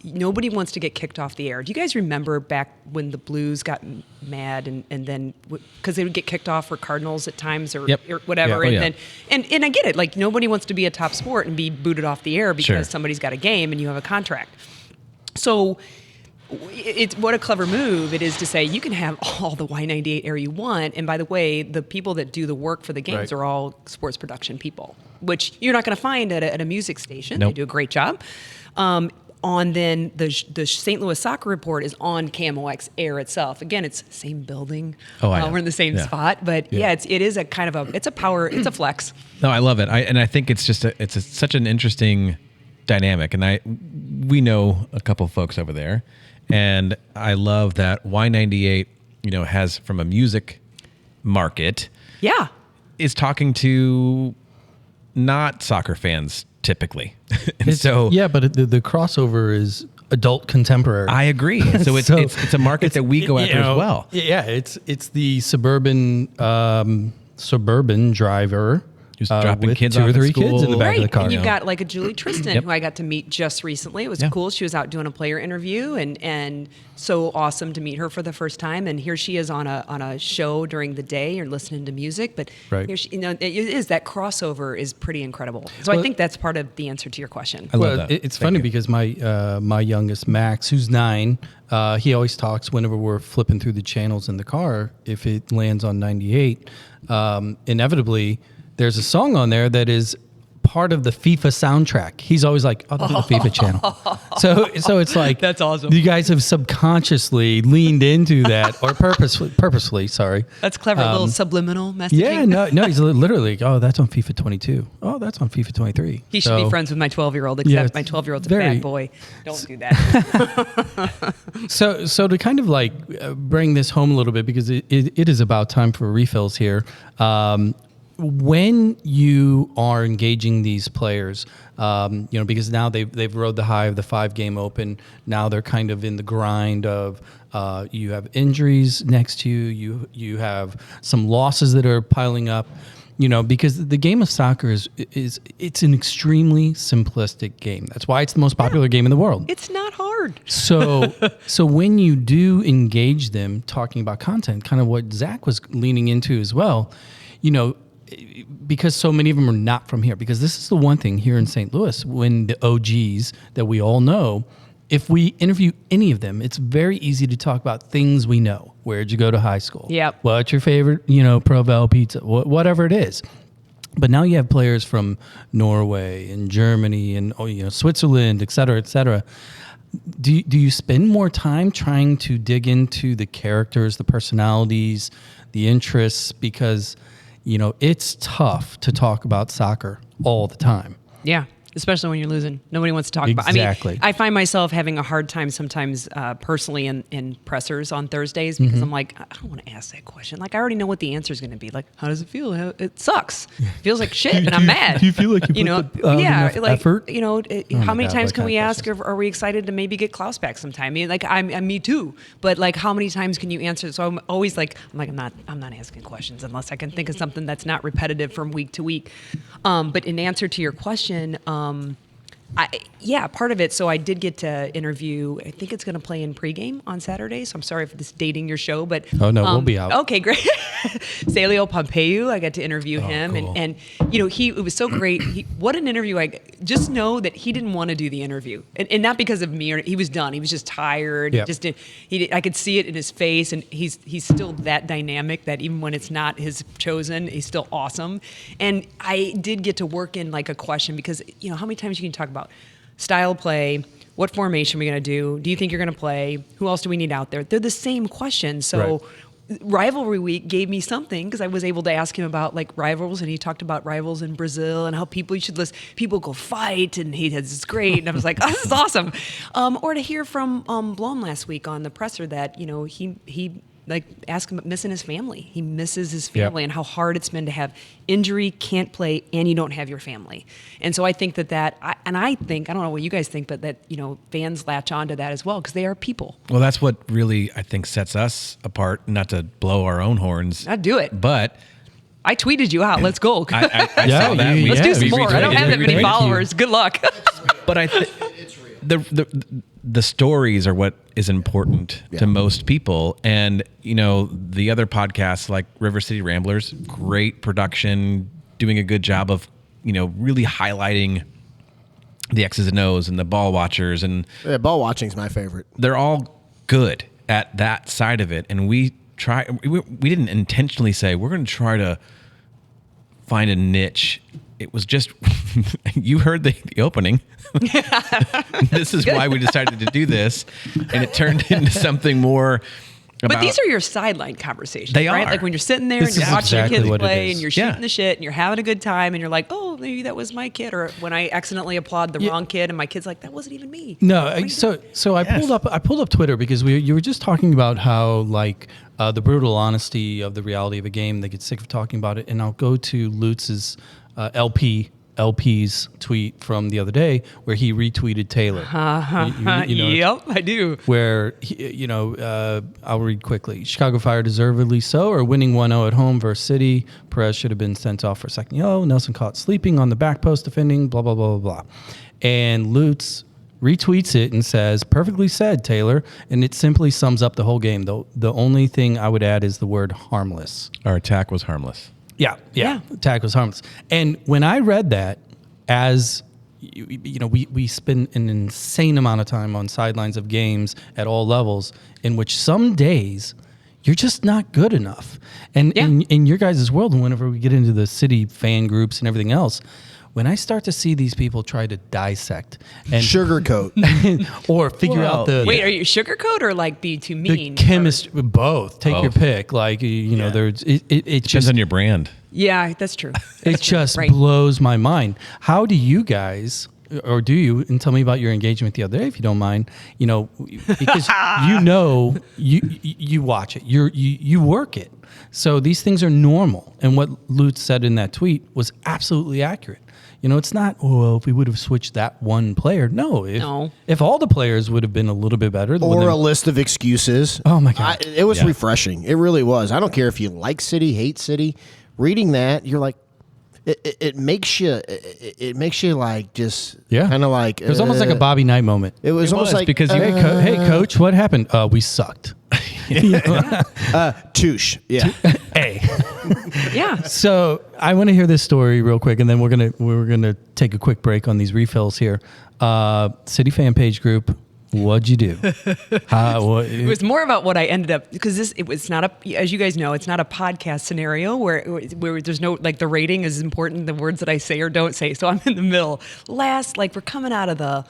nobody wants to get kicked off the air. Do you guys remember back when the Blues got mad and then because they would get kicked off for Cardinals at times or, Yep. or whatever, Yeah. and then and I get it. Like nobody wants to be a top sport and be booted off the air because Sure. somebody's got a game and you have a contract. So it's what a clever move it is to say you can have all the Y98 air you want. And by the way, the people that do the work for the games Right. are all sports production people, which you're not going to find at a music station. Nope. They do a great job. On then the St. Louis Soccer Report is on KMOX air itself. Again, it's same building. Oh, I know. We're in the same Yeah. spot, but it is a kind of it's a power, it's a flex. No, I love it. I think it's just such an interesting dynamic, and we know a couple of folks over there, and I love that Y98, has from a music market Yeah. is talking to not soccer fans typically, and It's- so yeah, but the crossover is adult contemporary. I agree. So it's So it's a market that we go after as well. Yeah, it's the suburban driver Who's dropping with kids two off or at three kids in the school. back of the car. And you've got like a Julie Tristan, Yep. who I got to meet just recently. It was Yeah. cool. She was out doing a player interview, and so awesome to meet her for the first time. And here she is on a show during the day. You're listening to music, but Right. here it is that crossover is pretty incredible. So I Well- think that's part of the answer to your question. I love Well, that. it's Thank funny you. because my youngest Max, who's 9, he always talks whenever we're flipping through the channels in the car. If it lands on 98, inevitably there's a song on there that is part of the FIFA soundtrack. He's always like, "Oh, that's the FIFA channel." So it's like That's awesome. You guys have subconsciously leaned into that, or purposefully. Sorry. That's clever, little subliminal messaging. Yeah, no, he's literally like, "Oh, that's on FIFA 22. Oh, that's on FIFA 23." He should be friends with my 12-year-old, except Yeah, my 12-year-old's a very- bad boy. Don't do that. So to kind of like bring this home a little bit, because it is about time for refills here. When you are engaging these players, because now they've rode the high of the 5-game open. Now they're kind of in the grind of you have injuries next to you. You have some losses that are piling up. because the game of soccer is it's an extremely simplistic game. That's why it's the most popular game in the world. It's not hard. So when you do engage them talking about content, kind of what Zach was leaning into as well, because so many of them are not from here. Because this is the one thing here in St. Louis, when the OGs that we all know, if we interview any of them, it's very easy to talk about things we know. Where'd you go to high school? Yep. What's your favorite, Provel pizza? Whatever it is. But now you have players from Norway and Germany and Switzerland, et cetera, et cetera. Do you spend more time trying to dig into the characters, the personalities, the interests? Because, it's tough to talk about soccer all the time. Yeah. Especially when you're losing. Nobody wants to talk about. Exactly. I find myself having a hard time sometimes personally in pressers on Thursdays because I'm like, I don't want to ask that question. Like, I already know what the answer is going to be. Like, how does it feel? It sucks. It feels like shit, and I'm mad. Do you feel like you put enough effort? How many times can we ask? Are we excited to maybe get Klaus back sometime? I mean, like, I'm me too. But like, how many times can you answer? So I'm always like, I'm not asking questions unless I can think of something that's not repetitive from week to week. But in answer to your question. Part of it. So I did get to interview. I think it's going to play in pregame on Saturday. So I'm sorry if this is dating your show, but we'll be out. Okay, great. Celio Pompeu, I got to interview him, cool. and it was so great. What an interview! I just know that he didn't want to do the interview, and not because of me. He was done. He was just tired. Yep. I could see it in his face, and he's still that dynamic. That even when it's not his chosen, he's still awesome. And I did get to work in like a question because how many times you can talk about style play, what formation are we going to do you think you're going to play, who else do we need out there? They're the same questions. So rivalry week gave me something because I was able to ask him about like rivals, and he talked about rivals in Brazil and how people go fight, and it's great. And I was like, oh, this is awesome. Or to hear from Blom last week on the presser that he like ask him missing his family. He misses his family and how hard it's been to have injury, can't play, and you don't have your family. And so I think I don't know what you guys think, but that, fans latch onto that as well because they are people. Well, that's what really, I think, sets us apart, not to blow our own horns. I'd do it. But I tweeted you out. Let's go. I saw that. Let's do some We more. I don't retweeted have that it. many followers. Good luck. But I think the stories are what is important to most people. And, the other podcasts like River City Ramblers, great production, doing a good job of, really highlighting the X's and O's and the ball watchers. And ball watching is my favorite. they're all good at that side of it. And we didn't intentionally say, we're going to try to find a niche. It was just, you heard the opening. This is why we decided to do this. And it turned into something more about... But these are your sideline conversations, They right? are. Like when you're sitting there This and you're is watching exactly your kids what it play is. and you're shooting the shit and you're having a good time and you're like, oh, maybe that was my kid. Or when I accidentally applaud the wrong kid and my kid's like, that wasn't even me. No, What are you doing? so I pulled up Twitter because you were just talking about how like the brutal honesty of the reality of a game. They get sick of talking about it, and I'll go to Lutz's LP's tweet from the other day where he retweeted Taylor. Yep, I do. Where I'll read quickly. Chicago Fire deservedly so, or winning 1-0 at home versus City. Perez should have been sent off for a second yellow. Nelson caught sleeping on the back post defending. Blah blah blah blah blah. And Lutz retweets it and says, "Perfectly said, Taylor." And it simply sums up the whole game. The only thing I would add is the word harmless. Our attack was harmless. Yeah. Attack was harmless. And when I read that, as we spend an insane amount of time on sidelines of games at all levels, in which some days you're just not good enough. And in your guys' world, and whenever we get into the city fan groups and everything else, when I start to see these people try to dissect and Sugarcoat. or figure out the Wait, are you sugarcoat or like be too mean? the chemistry, both. Take your Both. pick. Like there's it Depends just on your brand. Yeah, that's true. it just Right. blows my mind. How do you guys, or do you, and tell me about your engagement the other day, if you don't mind, because you watch it, you work it. So these things are normal. And what Lutz said in that tweet was absolutely accurate. It's not, if we would have switched that one player. No. If all the players would have been a little bit better. Or a list of excuses. Oh, my God. It was refreshing. It really was. I don't care if you like City, hate City. Reading that, you're like, it makes you like just kind of like it was almost like a Bobby Knight moment. It was almost like because Hey, coach, what happened? We sucked. touche. Yeah. Hey. Yeah. So I want to hear this story real quick, and then we're gonna take a quick break on these refills here. City fan page group. What'd you do? It was more about what I ended up, because it was not as you guys know, it's not a podcast scenario where there's no, like, the rating is important, the words that I say or don't say. So I'm in the middle. We're coming out of the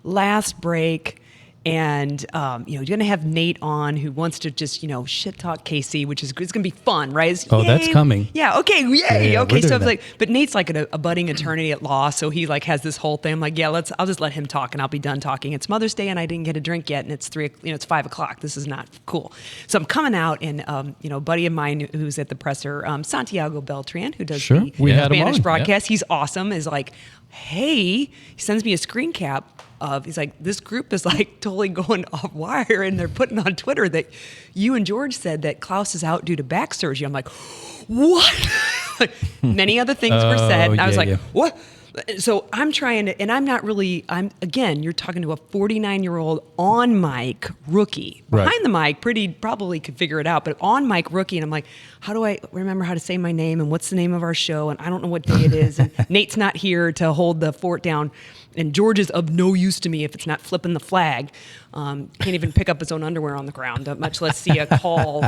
last break. And, you're going to have Nate on, who wants to just, shit talk Casey, which is it's going to be fun, right? That's coming. Yeah. Okay. Yay. Yeah, okay. So I was that. but Nate's like a budding attorney at law. So he like has this whole thing. I'm like, yeah, I'll just let him talk and I'll be done talking. It's Mother's Day and I didn't get a drink yet. And it's it's 5:00. This is not cool. So I'm coming out and, a buddy of mine who's at the presser, Santiago Beltran, who does the Spanish broadcast. He's awesome. Is like, hey, he sends me a screen cap of, he's like, this group is like totally going off wire, and they're putting on Twitter that you and George said that Klaus is out due to back surgery. I'm like, what? Many other things were said. And I was like, what? So I'm trying to, and I'm not really, again, you're talking to a 49-year-old on mic rookie. Behind the mic, probably could figure it out, but on mic rookie. And I'm like, how do I remember how to say my name and what's the name of our show? And I don't know what day it is. And Nate's not here to hold the fort down. And George is of no use to me if it's not flipping the flag. Can't even pick up his own underwear on the ground, much less see a call,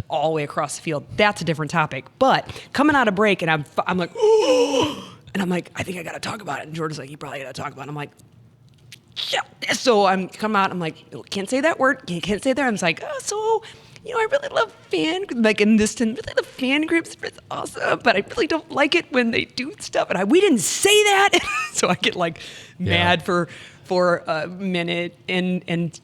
all the way across the field. That's a different topic. But coming out of break, and I'm like, oh, and I'm like, I think I got to talk about it. And George is like, you probably got to talk about it. I'm like, yeah. So I'm come out. I'm like, can't say that word. Can't say that. I'm like, I really love the fan groups. It's awesome, but I really don't like it when they do stuff. And we didn't say that. So I get like mad for a minute. And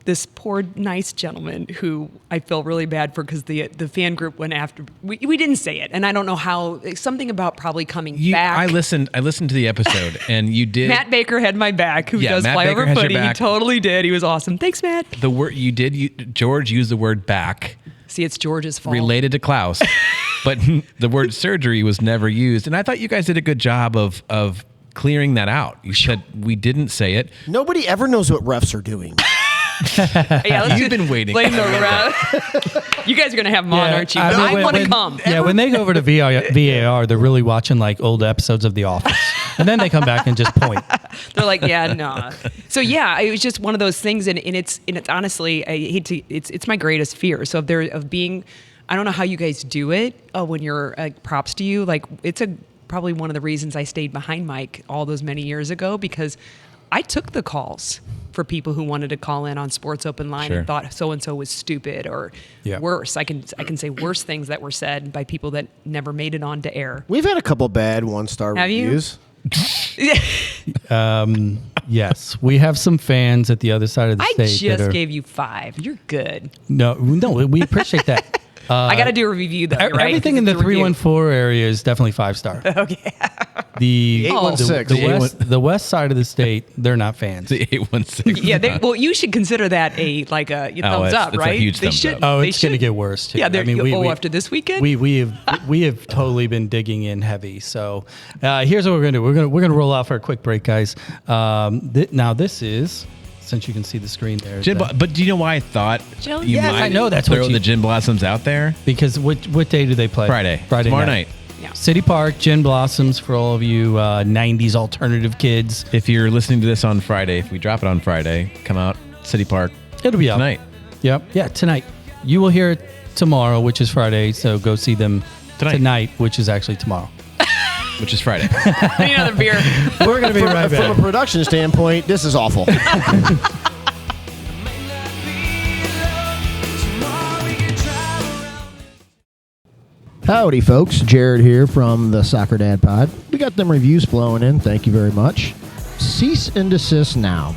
this poor nice gentleman who I feel really bad for, because the fan group went after, we didn't say it. And I don't know how, something about probably coming back. I listened to the episode and you did. Matt Baker had my back, who does Matt Baker Flyover has your Footy. He back. totally did. He was awesome. Thanks, Matt. The word George used the word back. See, it's George's fault. Related to Klaus. But the word surgery was never used. And I thought you guys did a good job of clearing that out. You said we didn't say it. Nobody ever knows what refs are doing. You've been waiting. Blame the ref. You guys are going to have them on, aren't you? I want to come. Yeah, when they go over to VAR, they're really watching like old episodes of The Office. And then they come back and just point. They're like, yeah, no. So yeah, it was just one of those things, and it's honestly, I hate to, it's my greatest fear. So I don't know how you guys do it when you're props to you. Like, it's probably one of the reasons I stayed behind Mike all those many years ago, because I took the calls for people who wanted to call in on Sports Open Line and thought so-and-so was stupid or worse. I can say worse things that were said by people that never made it onto air. We've had a couple bad one-star reviews. Yes, we have some fans at the other side of the state. I just gave you 5. You're good. No, we appreciate that. I got to do a review though. Right? Everything in the 314 area is definitely 5-star. Okay. The 816. the west side of the state, they're not fans. The 816. Yeah, well, you should consider that a thumbs up, right? It's a huge thumbs up. Oh, it's going to get worse too. Yeah, after this weekend, we have totally been digging in heavy. So here's what we're going to do. We're going to roll off for a quick break, guys. Now this is, since you can see the screen there. But do you know why I thought you might I know that's throw the Gin Blossoms out there? Because what day do they play? Friday tomorrow night. Yeah. City Park, Gin Blossoms for all of you 90s alternative kids. If you're listening to this on Friday, if we drop it on Friday, come out City Park. It'll be tonight. Yep. Yeah, tonight. You will hear it tomorrow, which is Friday. So go see them tonight, which is actually tomorrow. Which is Friday. I need another beer. We're going to be right back. From a production standpoint, this is awful. Howdy, folks. Jared here from the Soccer Dad Pod. We got them reviews flowing in. Thank you very much. Cease and desist now.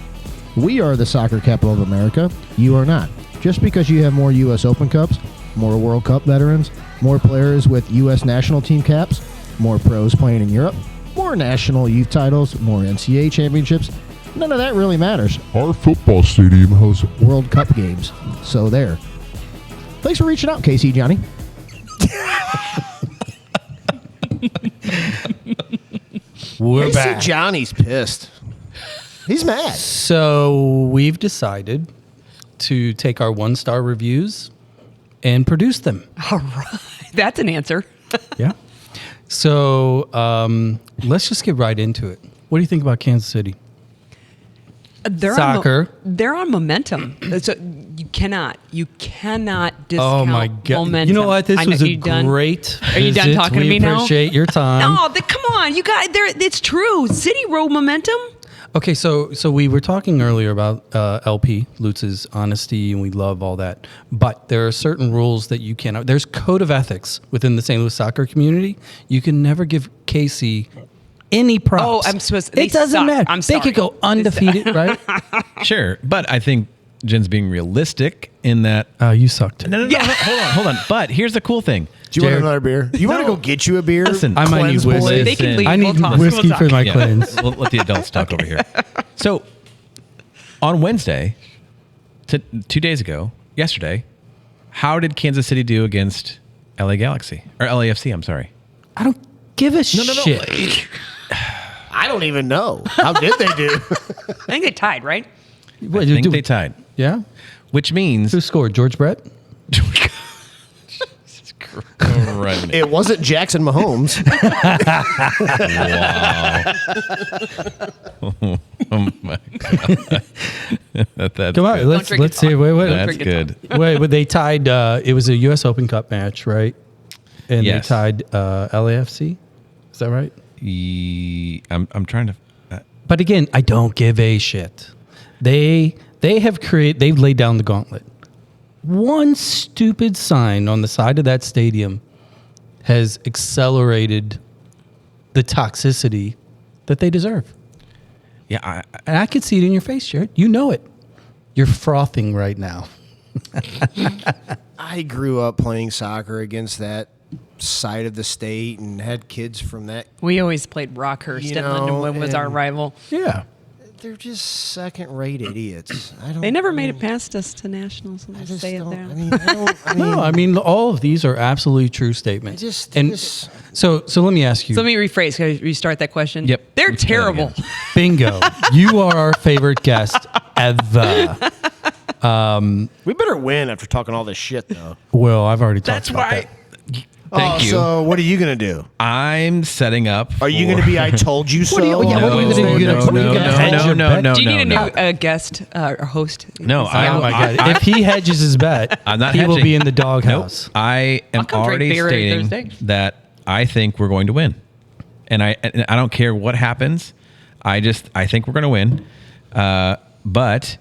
We are the soccer capital of America. You are not. Just because you have more U.S. Open Cups, more World Cup veterans, more players with U.S. national team caps, more pros playing in Europe, more national youth titles, more NCAA championships, none of that really matters. Our football stadium hosts World Cup games. So there. Thanks for reaching out, KC Johnny. We're I see back. Johnny's pissed. He's mad. So we've decided to take our 1-star reviews and produce them. All right. That's an answer. Yeah. So let's just get right into it. What do you think about Kansas City? They're Soccer. They're on momentum. So you cannot discount Oh my God! momentum. You know what? This I know- was a you done? great. Are you done visit. talking to We me now? appreciate your time. No, come on, you guys. It's true. City rode momentum. Okay, so we were talking earlier about LP Lutz's honesty, and we love all that. But there are certain rules that you cannot. There's code of ethics within the St. Louis soccer community. You can never give Casey any props. Oh, I'm supposed. They It doesn't suck. matter. I'm They sorry. could go undefeated, right? Sure, but I think Jen's being realistic in that. You sucked. No, Yeah. hold on. But here's the cool thing. Do you want Jared. another beer? You want to go get you a beer? Listen, I might need Cleanse whiskey. boys? They can leave. I We'll need talk. whiskey We'll for my Yeah, cleanse. we'll let the adults talk over here. So, on Wednesday, 2 days ago, yesterday, how did Kansas City do against LA Galaxy or LAFC? I'm sorry. I don't give a shit. I don't even know. How did they do? I think they tied, right? What, I think they tied, Yeah. which means Who scored? George Brett. Right. It wasn't Jackson Mahomes. Oh my god. That's Come on, good. let's drink it, see. Tom. Wait. That's drink it, good. Wait, but they tied. It was a U.S. Open Cup match, right? And Yes. they tied LAFC. Is that right? I'm trying to. But again, I don't give a shit. They've laid down the gauntlet. One stupid sign on the side of that stadium has accelerated the toxicity that they deserve. Yeah, And I can see it in your face, Jared. You know it. You're frothing right now. I grew up playing soccer against that side of the state and had kids from that. We always played Rockhurst, You and know, Lindenwood was our and- rival. Yeah. They're just second-rate idiots. I don't. They never made it past us to nationals. I Let's just say it don't. there. I mean, I don't. I mean, No, I mean all of these are absolutely true statements. So let me ask you. So let me rephrase. Can I restart that question? Yep. They're Let's try that terrible. again. Bingo. You are our favorite guest ever. we better win after talking all this shit, though. Well, I've already talked that's about why. that. Thank you. So what are you gonna do? I'm setting up. Are you gonna be? I told you so. What are you- yeah, what are you gonna do? No, You're gonna- no, what are you no, gonna no, hedge no, your no, bet? no, Do you need no, a new guest or host? No, Is he I- Oh out? my God! I- If he hedges his bet, I'm not he will hedging. be in the Nope. doghouse. I am I'll come drink already beer every stating Thursday. that I think we're going to win, and I don't care what happens. I think we're going to win, but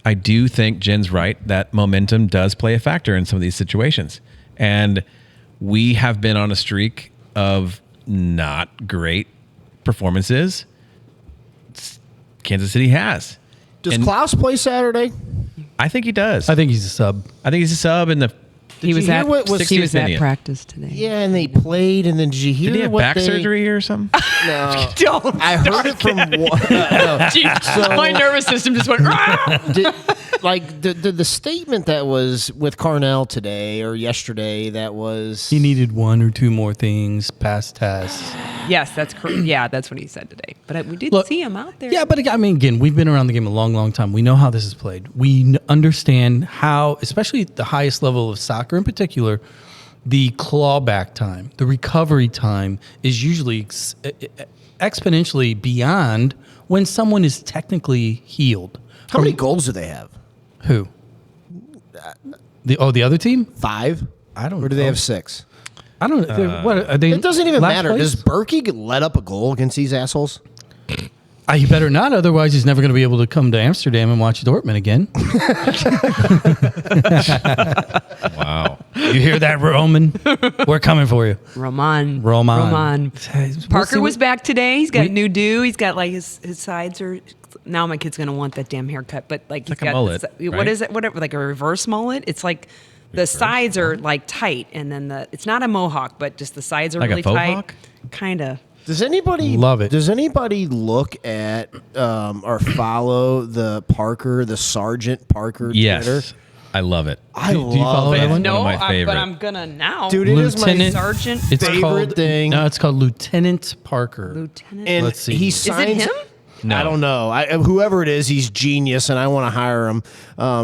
I do think Jen's right that momentum does play a factor in some of these situations, and we have been on a streak of not great performances. Kansas City has. Does And Klaus play Saturday? I think he does. I think he's a sub. I think he's a sub in the. He was you hear at what was- he was 60th at minute. practice today. Yeah, and they played, and then did you hear Did he have what back they, surgery or something? No, Don't. I heard it from one. My nervous system just went. Did, like the statement that was with Carnell today or yesterday that was He needed one or two more things past tests. Yes, that's correct. Yeah, that's what he said today. But we did Look, see him out there. Yeah, but I mean, again, we've been around the game a long, long time. We know how this is played. We understand how, especially at the highest level of soccer in particular, the clawback time, the recovery time is usually exponentially beyond when someone is technically healed. how many goals do they have? Who? The other team? 5? I don't Or do they know. have 6? I don't know. What are they? It doesn't even last matter. place? Does Berkey let up a goal against these assholes? He better not, otherwise he's never going to be able to come to Amsterdam and watch Dortmund again. Wow. You hear that, Roman? We're coming for you. Roman. Roman. Parker was back today. He's got We- a new do. He's got like his sides are. Now my kid's gonna want that damn haircut, but like he's like a got mullet, what right? is it? Whatever, like a reverse mullet. It's like the sides are like tight, and then it's not a mohawk, but just the sides are Like a really faux tight. hawk? Kind of. Does anybody Love it. Does anybody look at or follow the Parker, the Sergeant Parker Yes. Twitter? I love it. I Do you follow love that it. one? No, One of my favorite. but I'm gonna now. Dude, it is my Lieutenant sergeant it's favorite called, thing. No, it's called Lieutenant Parker. Lieutenant. And Let's see. he Is it signs. him? No. I don't know. Whoever it is, he's genius, and I want to hire him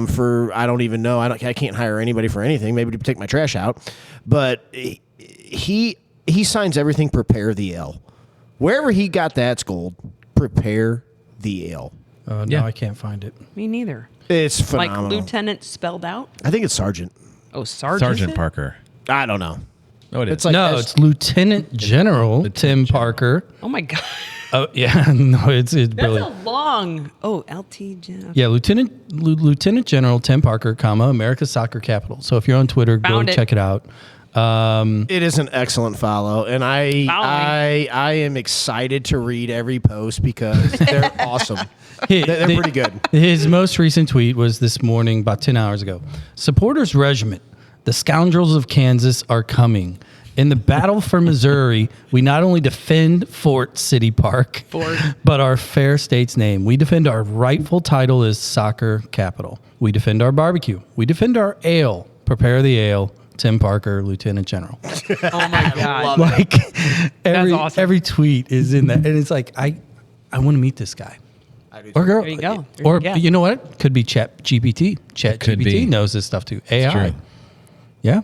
for. I don't even know. I can't hire anybody for anything. Maybe to take my trash out, but he signs everything. Prepare the L. Wherever he got that's gold. Prepare the L. No, Yeah. I can't find it. Me neither. It's Like phenomenal. lieutenant spelled out. I think it's sergeant. Oh, sergeant. Sergeant Parker. I don't know. Oh, it is. It's like No, it's Lieutenant General Tim Parker. Oh my god. Oh yeah, no, it's That's brilliant. a long. Oh, LT. Yeah, Lieutenant General Tim Parker, America's soccer capital. So if you're on Twitter, Found go it. check it out. It is an excellent follow, and I am excited to read every post because they're awesome. They're pretty good. His most recent tweet was this morning, about 10 hours ago. Supporters Regiment, the scoundrels of Kansas are coming. In the battle for Missouri, we not only defend Fort City Park, but our fair state's name. We defend our rightful title as soccer capital. We defend our barbecue. We defend our ale. Prepare the ale. Tim Parker, Lieutenant General. Oh my god. Like awesome. every tweet is in that, and it's like I want to meet this guy. Or girl. There you go. There Or you go. you know what? Could be Chat GPT. Chat Could be. GPT knows this stuff too. AI. true. Yeah.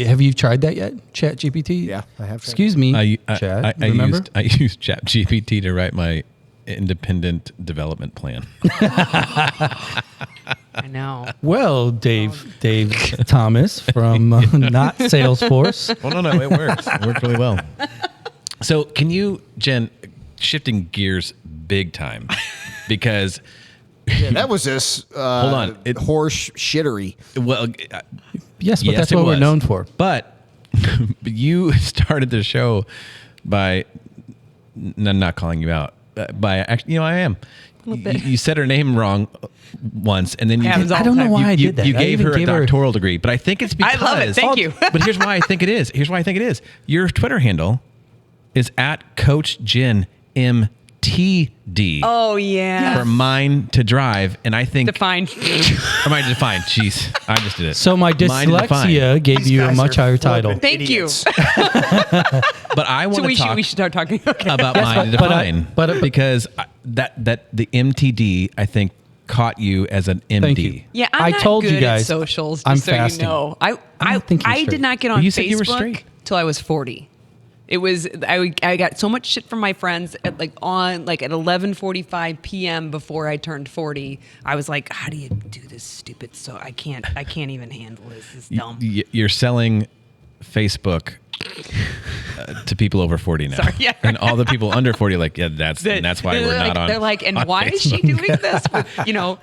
Have you tried that yet? Chat GPT? Yeah, I have tried Excuse me, I Chat. Remember? I used Chat GPT to write my independent development plan. I know. Well, Dave Thomas from not Salesforce. Well, no, it works. It worked really well. So, can you, Jen, shifting gears big time, because Yeah, that was this. Hold on. Horse shittery. well, Yes, but yes, that's it what we're was. known for. But you started the show by not calling you out. By actually, I am. You said her name wrong once, and then you Happens all I don't know time. why I did that. You I gave even her a gave her- doctoral degree, but I think it's because I love it. Thank you. But here's why I think it is. Your Twitter handle is at Coach Jen MTD. Oh yeah. For mine to drive, and I think Define. or mine to define. Jeez, I just did it. So my Mine to define. dyslexia gave you a guys much are higher flipping title. Thank you. idiots. But I want So to we talk should start talking. Okay. about Yes, mine to but I- define, but- because that the MTD I think caught you as an MD. Thank you. Yeah, I'm I not told good you guys, at socials. Just I'm so fasting. you know, I don't think you're I straight. did not get on Well, you Facebook said you were straight. till I was 40. It was I got so much shit from my friends at at 11:45 p.m. before I turned 40. I was like, how do you do this stupid? So I can't even handle this. It's dumb. You're selling Facebook to people over 40 now. Sorry, yeah. And all the people under 40 like, yeah, that's why They're we're like, not on. They're like, and on why is she Facebook." doing this? With,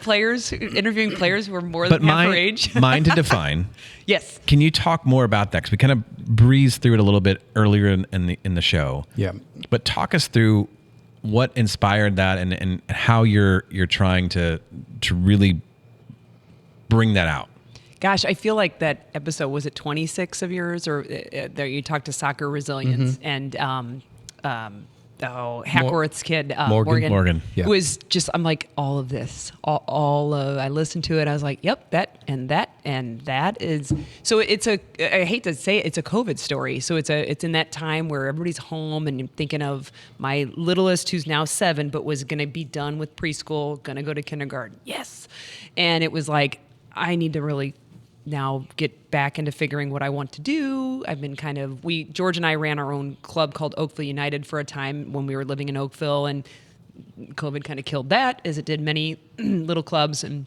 players interviewing players who are more But than half her age. mine to define. Yes. Can you talk more about that? Because we kind of breezed through it a little bit earlier in the show. Yeah. But talk us through what inspired that and how you're trying to really bring that out. Gosh, I feel like that episode, was it 26 of yours, or there you talked to soccer resilience and Hackworth's kid Morgan. Yeah. who was just, I'm like, all of this, I listened to it, I was like, yep, that and that and that is. So it's I hate to say it, it's a COVID story. So it's in that time where everybody's home and you're thinking of my littlest, who's now 7 but was going to be done with preschool, going to go to kindergarten. Yes. And it was like, I need to really now get back into figuring what I want to do. I've been George and I ran our own club called Oakville United for a time when we were living in Oakville, and COVID kind of killed that, as it did many little clubs. And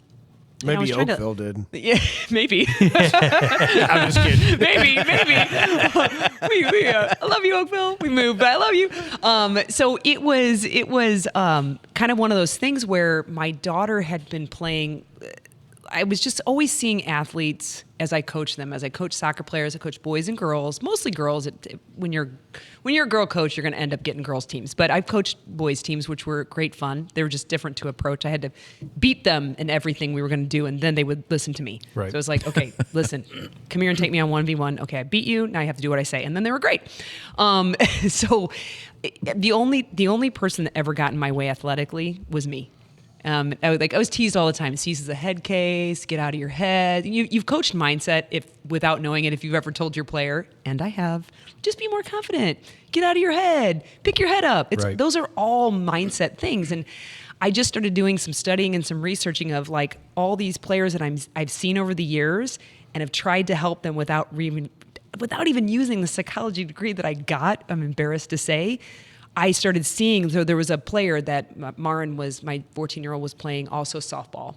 I Maybe was trying to- Oakville did. Yeah, maybe. I'm just kidding. maybe. I love you, Oakville. We moved, but I love you. So it was kind of one of those things where my daughter had been playing. I was just always seeing athletes as I coach them, as I coach soccer players, I coach boys and girls, mostly girls. When you're a girl coach, you're going to end up getting girls teams. But I've coached boys teams, which were great fun. They were just different to approach. I had to beat them in everything we were going to do, and then they would listen to me. Right. So it was like, okay, listen, come here and take me on 1v1. Okay, I beat you. Now you have to do what I say. And then they were great. So the only person that ever got in my way athletically was me. I was teased all the time. Cease is a head case. Get out of your head. You've coached mindset without knowing it. If you've ever told your player, and I have, just be more confident. Get out of your head. Pick your head up. Right. Those are all mindset things. And I just started doing some studying and some researching of like all these players that I've seen over the years, and have tried to help them without even using the psychology degree that I got. I'm embarrassed to say. I started seeing, so there was a player that Marin was, my 14-year-old was playing also softball.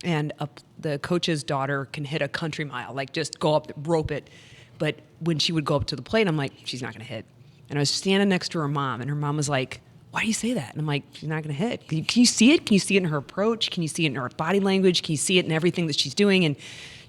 And the coach's daughter can hit a country mile, like just go up, rope it. But when she would go up to the plate, I'm like, she's not going to hit. And I was standing next to her mom, and her mom was like, why do you say that? And I'm like, she's not going to hit. Can you see it? Can you see it in her approach? Can you see it in her body language? Can you see it in everything that she's doing? And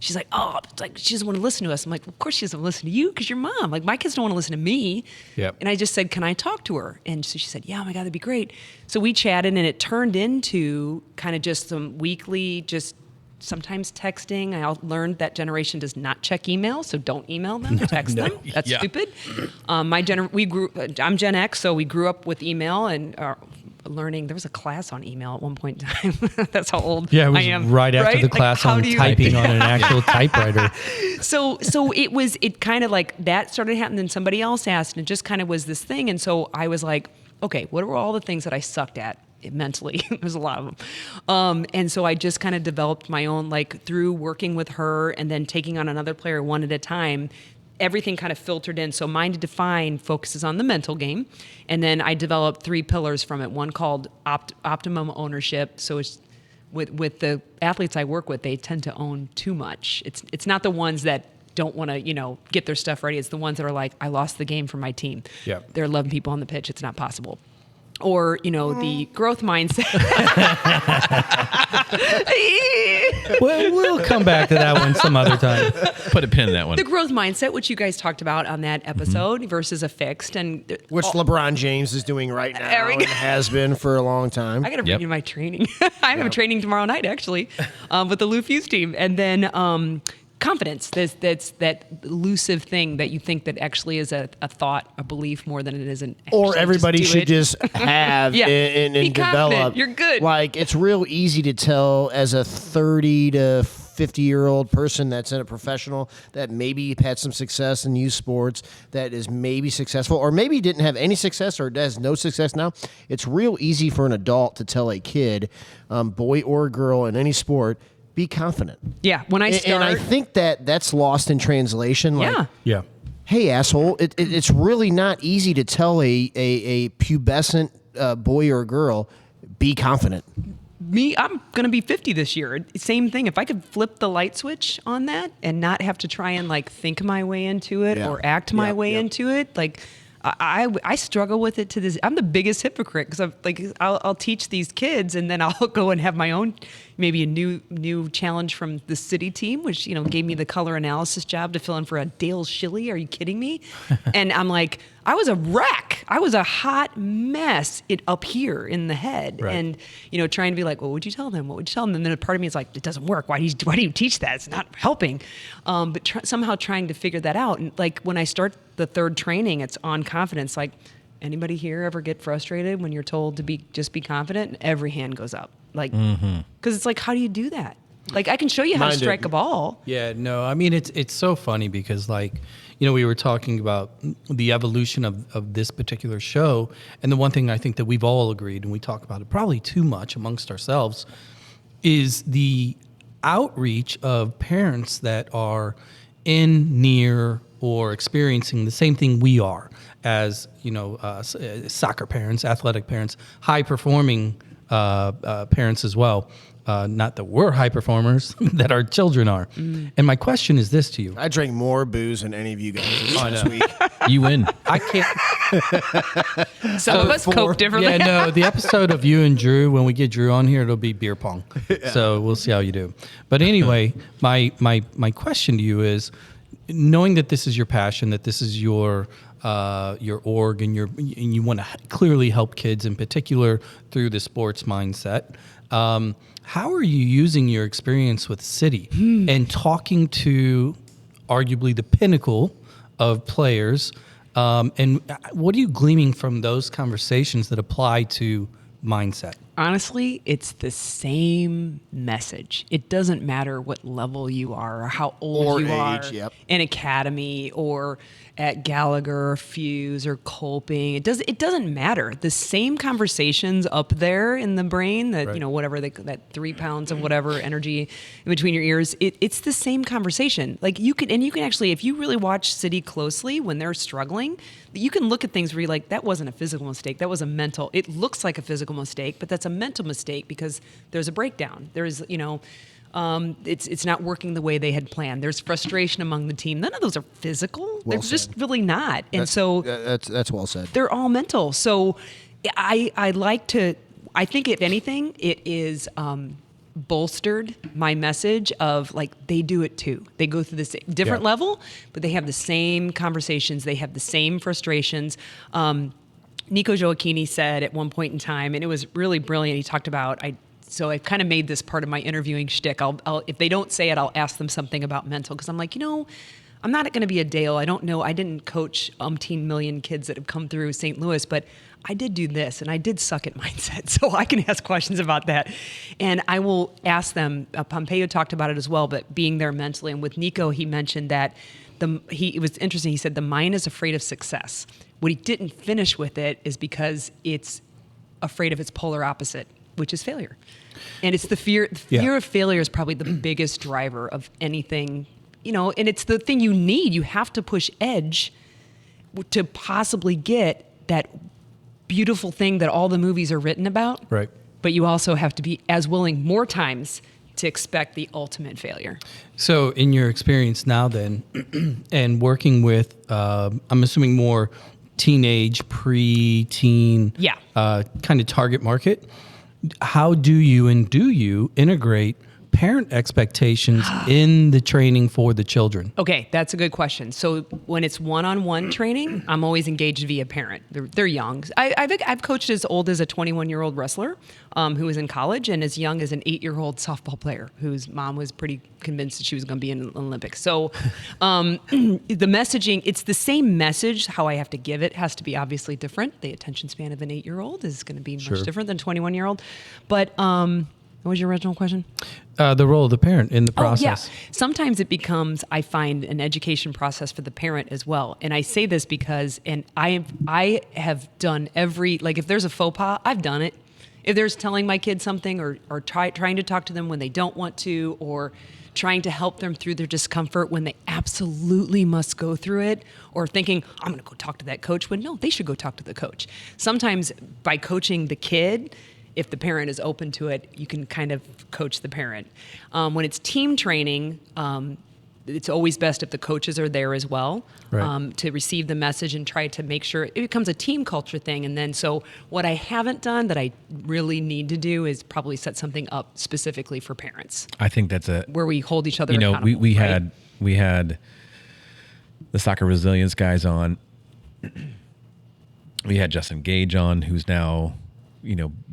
she's like, oh, it's like she doesn't want to listen to us. I'm like, of course she doesn't listen to you because you're mom. Like, my kids don't want to listen to me. Yep. And I just said, can I talk to her? And so she said, yeah, oh my God, that'd be great. So we chatted, and it turned into kind of just some weekly, just sometimes texting. I learned that generation does not check email, so don't email them, text them. That's stupid. I'm Gen X, so we grew up with email and learning. There was a class on email at one point in time. That's how old Yeah, it was I am. right after the class on typing on an actual typewriter. So it kind of like that started happening, and somebody else asked, and it just kind of was this thing. And so I was like, okay, what were all the things that I sucked at mentally? There's a lot of them. And so I just kind of developed my own, like through working with her and then taking on another player one at a time, everything kind of filtered in. So Mind to Define focuses on the mental game. And then I developed 3 pillars from it. One called optimum ownership. So it's with the athletes I work with, they tend to own too much. It's not the ones that don't want to, get their stuff ready. It's the ones that are like, I lost the game for my team. Yeah. There are 11 people on the pitch. It's not possible. Or, the growth mindset. We'll come back to that one some other time. Put a pin in that one. The growth mindset, which you guys talked about on that episode, versus a fixed. Which LeBron James is doing right now There we and go. has been for a long time. I got to bring you my training. I have a training tomorrow night, actually, with the Lou Fuse team. And then confidence, that's that elusive thing that you think that actually is a thought, a belief more than it is an action. Or everybody Just do should it. just have Yeah. and Be develop. confident. You're good. Like, it's real easy to tell as a 30 to 50-year-old person that's in a professional that maybe had some success in youth sports, that is maybe successful, or maybe didn't have any success or has no success now. It's real easy for an adult to tell a kid, boy or girl in any sport, be confident. Yeah, when I start. And I think that's lost in translation. Like, Yeah. Yeah. hey, asshole, it's really not easy to tell a pubescent boy or girl, be confident. I'm going to be 50 this year. Same thing. If I could flip the light switch on that and not have to try and like think my way into it or act my way into it, like I struggle with it to this. I'm the biggest hypocrite because I'll teach these kids and then I'll go and have my own, maybe a new challenge from the city team, which, gave me the color analysis job to fill in for a Dale Shilley. Are you kidding me? And I'm like, I was a wreck. I was a hot mess up here in the head. Right. And, trying to be like, what would you tell them? What would you tell them? And then a part of me is like, it doesn't work. Why do you teach that? It's not helping. But somehow trying to figure that out. And like when I start the third training, it's on confidence. Like, anybody here ever get frustrated when you're told to just be confident? And every hand goes up. Like, because it's like, how do you do that? Like, I can show you how to strike a ball. Yeah, no, I mean, it's so funny because, like, we were talking about the evolution of this particular show. And the one thing I think that we've all agreed, and we talk about it probably too much amongst ourselves, is the outreach of parents that are in, near, or experiencing the same thing we are as, soccer parents, athletic parents, high-performing parents as well. Not that we're high performers, that our children are. And my question is this to you. I drank more booze than any of you guys this week. You win. I can't. Some of us cope differently. Yeah, no, the episode of you and Drew, when we get Drew on here, it'll be beer pong. So we'll see how you do. But anyway, my question to you is, knowing that this is your passion, that this is your org, and you want to clearly help kids in particular through the sports mindset. How are you using your experience with City and talking to arguably the pinnacle of players? And what are you gleaming from those conversations that apply to mindset? honestly, it's the same message. It doesn't matter what level you are or how old Or you age, are yep. in academy or at Gallagher or Fuse or Kolping. It doesn't matter. The same conversations up there in the brain that, Right. whatever that 3 pounds of whatever energy in between your ears, it's the same conversation. Like you can actually, if you really watch City closely when they're struggling, you can look at things where you're like, that wasn't a physical mistake. That was a mental. It looks like a physical mistake, but that's a mental mistake because there's a breakdown. There's, it's not working the way they had planned. There's frustration among the team. None of those are physical. They're just really not. And That's well said. they're all mental. So I think if anything, it is bolstered my message of like, they do it too. They go through this different level, but they have the same conversations. They have the same frustrations. Nico Gioacchini said at one point in time, and it was really brilliant. He talked about, so I've kind of made this part of my interviewing shtick. I'll if they don't say it, I'll ask them something about mental, because I'm like, I'm not going to be a Dale. I don't know. I didn't coach umpteen million kids that have come through St. Louis, but I did do this, and I did suck at mindset, so I can ask questions about that. And I will ask them. Pompeo talked about it as well, but being there mentally. And with Nico, he mentioned that it was interesting. He said the mind is afraid of success. What he didn't finish with it is because it's afraid of its polar opposite, which is failure. And it's the fear of failure is probably the biggest driver of anything, and it's the thing you need. You have to push edge to possibly get that beautiful thing that all the movies are written about. Right. But you also have to be as willing more times to expect the ultimate failure. So in your experience now then, and working with, I'm assuming more teenage, pre-teen kind of target market, how do you integrate parent expectations in the training for the children? Okay, that's a good question. So when it's one-on-one training, I'm always engaged via parent. They're young. I've coached as old as a 21-year-old wrestler who was in college, and as young as an 8-year-old softball player whose mom was pretty convinced that she was going to be in the Olympics. So the messaging, it's the same message. How I have to give it has to be obviously different. The attention span of an 8-year-old is going to be much different than a 21-year-old. But what was your original question? The role of the parent in the process. Oh, yeah. Sometimes it becomes, I find, an education process for the parent as well. And I say this because, and I have done if there's a faux pas, I've done it. If there's telling my kids something or trying to talk to them when they don't want to, or trying to help them through their discomfort when they absolutely must go through it, or thinking, I'm going to go talk to that coach, when no, they should go talk to the coach. Sometimes by coaching the kid, if the parent is open to it, you can kind of coach the parent. When it's team training, it's always best if the coaches are there as well, to receive the message and try to make sure it becomes a team culture thing. And then, so what I haven't done that I really need to do is probably set something up specifically for parents. I think that's where we hold each other accountable. we had the soccer resilience guys on. We had Justin Gage on, who's now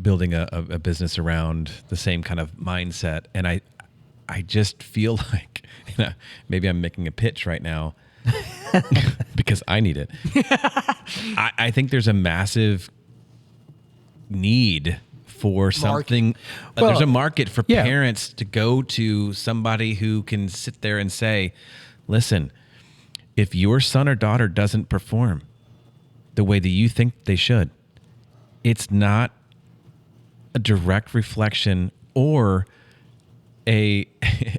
building a business around the same kind of mindset. And I just feel like, maybe I'm making a pitch right now because I need it. I think there's a massive need for something. There's a market for parents to go to somebody who can sit there and say, listen, if your son or daughter doesn't perform the way that you think they should, it's not a direct reflection or a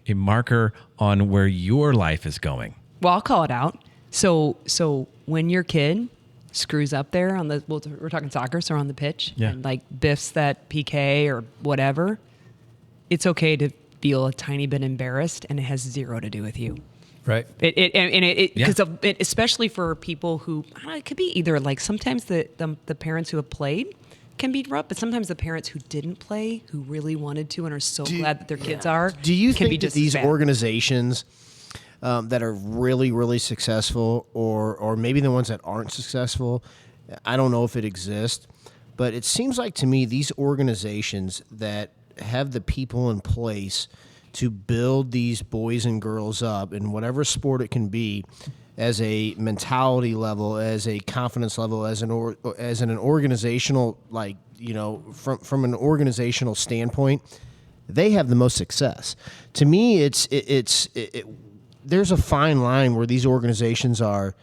marker on where your life is going. Well, I'll call it out. So when your kid screws up there we're talking soccer, so on the pitch, and like biffs that PK or whatever, it's okay to feel a tiny bit embarrassed, and it has zero to do with you. Right. Because especially for people who, it could be either like sometimes the parents who have played can be rough, but sometimes the parents who didn't play, who really wanted to and are so glad that their kids are, do you can think be that just these as bad. organizations that are really, really successful, or maybe the ones that aren't successful, I don't know if it exists, but it seems like to me these organizations that have the people in place to build these boys and girls up in whatever sport it can be, as a mentality level, as a confidence level, as an organizational, like, from an organizational standpoint, they have the most success. To me, there's a fine line where these organizations are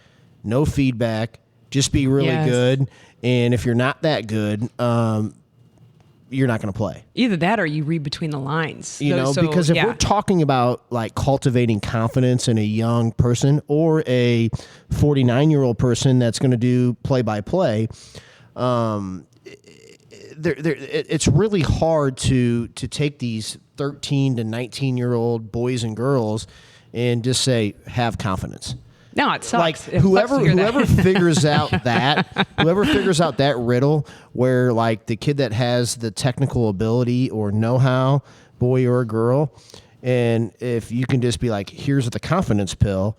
no feedback, just be really good, and if you're not that good, you're not going to play. Either that or you read between the lines. Because if we're talking about like cultivating confidence in a young person or a 49-year-old person that's going to do play-by-play, it's really hard to take these 13 to 19-year-old boys and girls and just say, have confidence. No, it sucks. Like It sucks to hear whoever that. figures out that riddle where like the kid that has the technical ability or know-how, boy or girl, and if you can just be like, here's the confidence pill.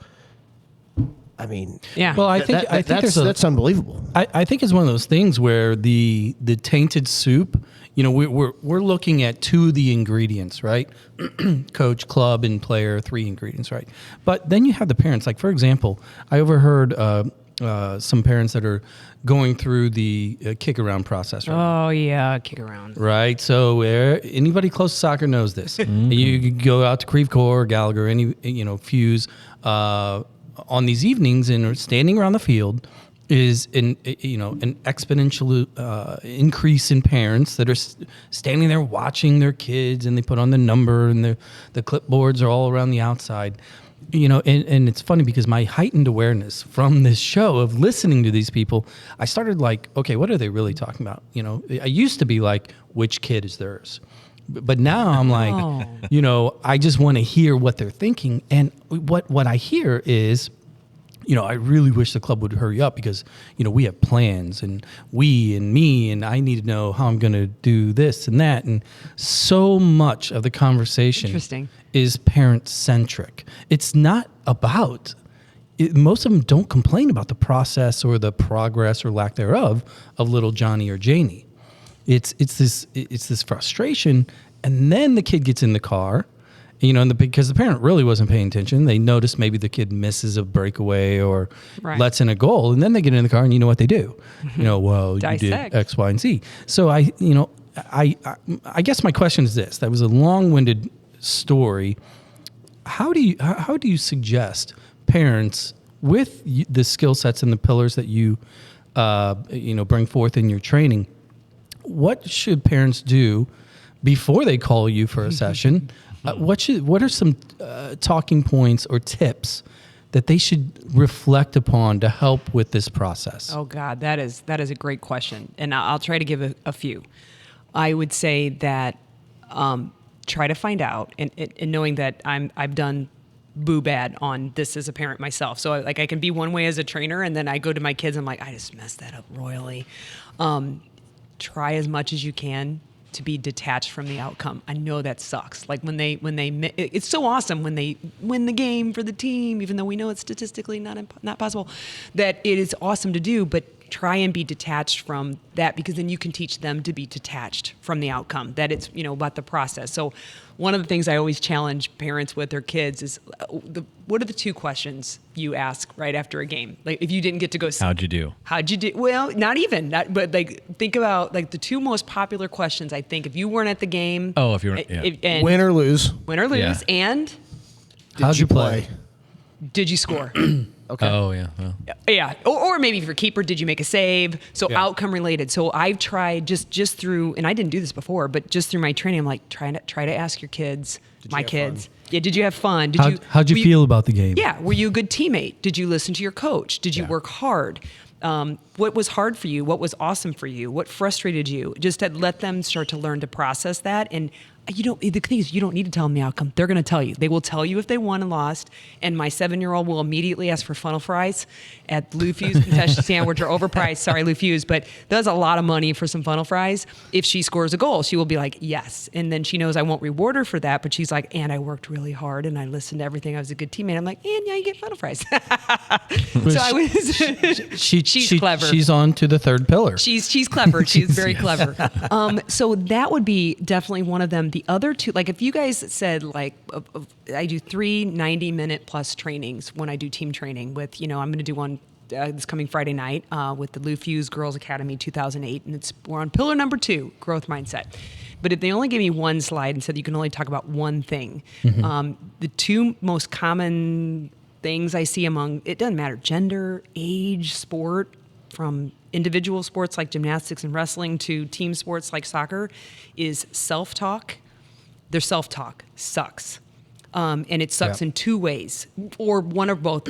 I mean, Yeah. Well, I think that's unbelievable. I think it's one of those things where the tainted soup, we're looking at 2 of the ingredients, right? Coach, club, and player, 3 ingredients, right? But then you have the parents. Like, for example, I overheard some parents that are going through the kick around process, right? Oh, yeah, kick around. Right. So anybody close to soccer knows this. You go out to Creve Coeur, Gallagher, Fuse, on these evenings and are standing around the field is an exponential increase in parents that are standing there watching their kids, and they put on the number, and the clipboards are all around the outside. And it's funny because my heightened awareness from this show of listening to these people, I started like, okay, what are they really talking about? I used to be like, which kid is theirs? But now I'm like, I just want to hear what they're thinking. And what I hear is, I really wish the club would hurry up because, we have plans and we and me, and I need to know how I'm going to do this and that. And so much of the conversation is parent-centric. It's not about, most of them don't complain about the process or the progress or lack thereof of little Johnny or Janie. It's this frustration, and then the kid gets in the car, because the parent really wasn't paying attention. They notice maybe the kid misses a breakaway or lets in a goal, and then they get in the car, and you know what they do? You did X, Y, and Z. So I guess my question is this: that was a long-winded story. How do you suggest parents with the skill sets and the pillars that you bring forth in your training? What should parents do before they call you for a session? What are some talking points or tips that they should reflect upon to help with this process? Oh God, that is a great question, and I'll try to give a few. I would say that try to find out, and knowing that I've done boo bad on this as a parent myself. So like I can be one way as a trainer, and then I go to my kids, I'm like, I just messed that up royally. Try as much as you can to be detached from the outcome. I know that sucks. Like when they it's so awesome when they win the game for the team, even though we know it's statistically not possible, that it is awesome to do, but try and be detached from that, because then you can teach them to be detached from the outcome, that it's, about the process. So one of the things I always challenge parents with their kids is what are the 2 questions you ask right after a game? Like if you didn't get to go, how'd you do? Well, not even that, but like think about like the 2 most popular questions. I think if you weren't at the game, if you weren't, win or lose, yeah. And how'd you play? Did you score? Okay. Oh yeah. Well. Yeah. Or maybe if you're a keeper, did you make a save? So outcome related. So I've tried just through, and I didn't do this before, but just through my training, I'm like, try to ask your kids, kids. Yeah. Did you have fun? How'd you feel about the game? Yeah. Were you a good teammate? Did you listen to your coach? Did you work hard? What was hard for you? What was awesome for you? What frustrated you? Just to let them start to learn to process that. And the thing is, you don't need to tell them the outcome. They're going to tell you. They will tell you if they won and lost. And my 7-year-old will immediately ask for funnel fries at Lou Fuse concession stand, which are overpriced. Sorry, Lou Fuse, but that's a lot of money for some funnel fries. If she scores a goal, she will be like, yes. And then she knows I won't reward her for that, but she's like, and I worked really hard and I listened to everything. I was a good teammate. I'm like, and yeah, you get funnel fries. So I was. She's clever. She's on to the 3rd pillar. She's clever. She's very clever. So that would be definitely one of them. the other two, like if you guys said like, I do 3 90-minute plus trainings when I do team training with, I'm going to do one this coming Friday night with the Lou Fuse Girls Academy 2008. And we're on pillar number 2, growth mindset. But if they only gave me one slide and said you can only talk about one thing, the 2 most common things I see among, it doesn't matter, gender, age, sport, from individual sports like gymnastics and wrestling to team sports like soccer, is self-talk. Their self-talk sucks. And it sucks in 2 ways, or one or both.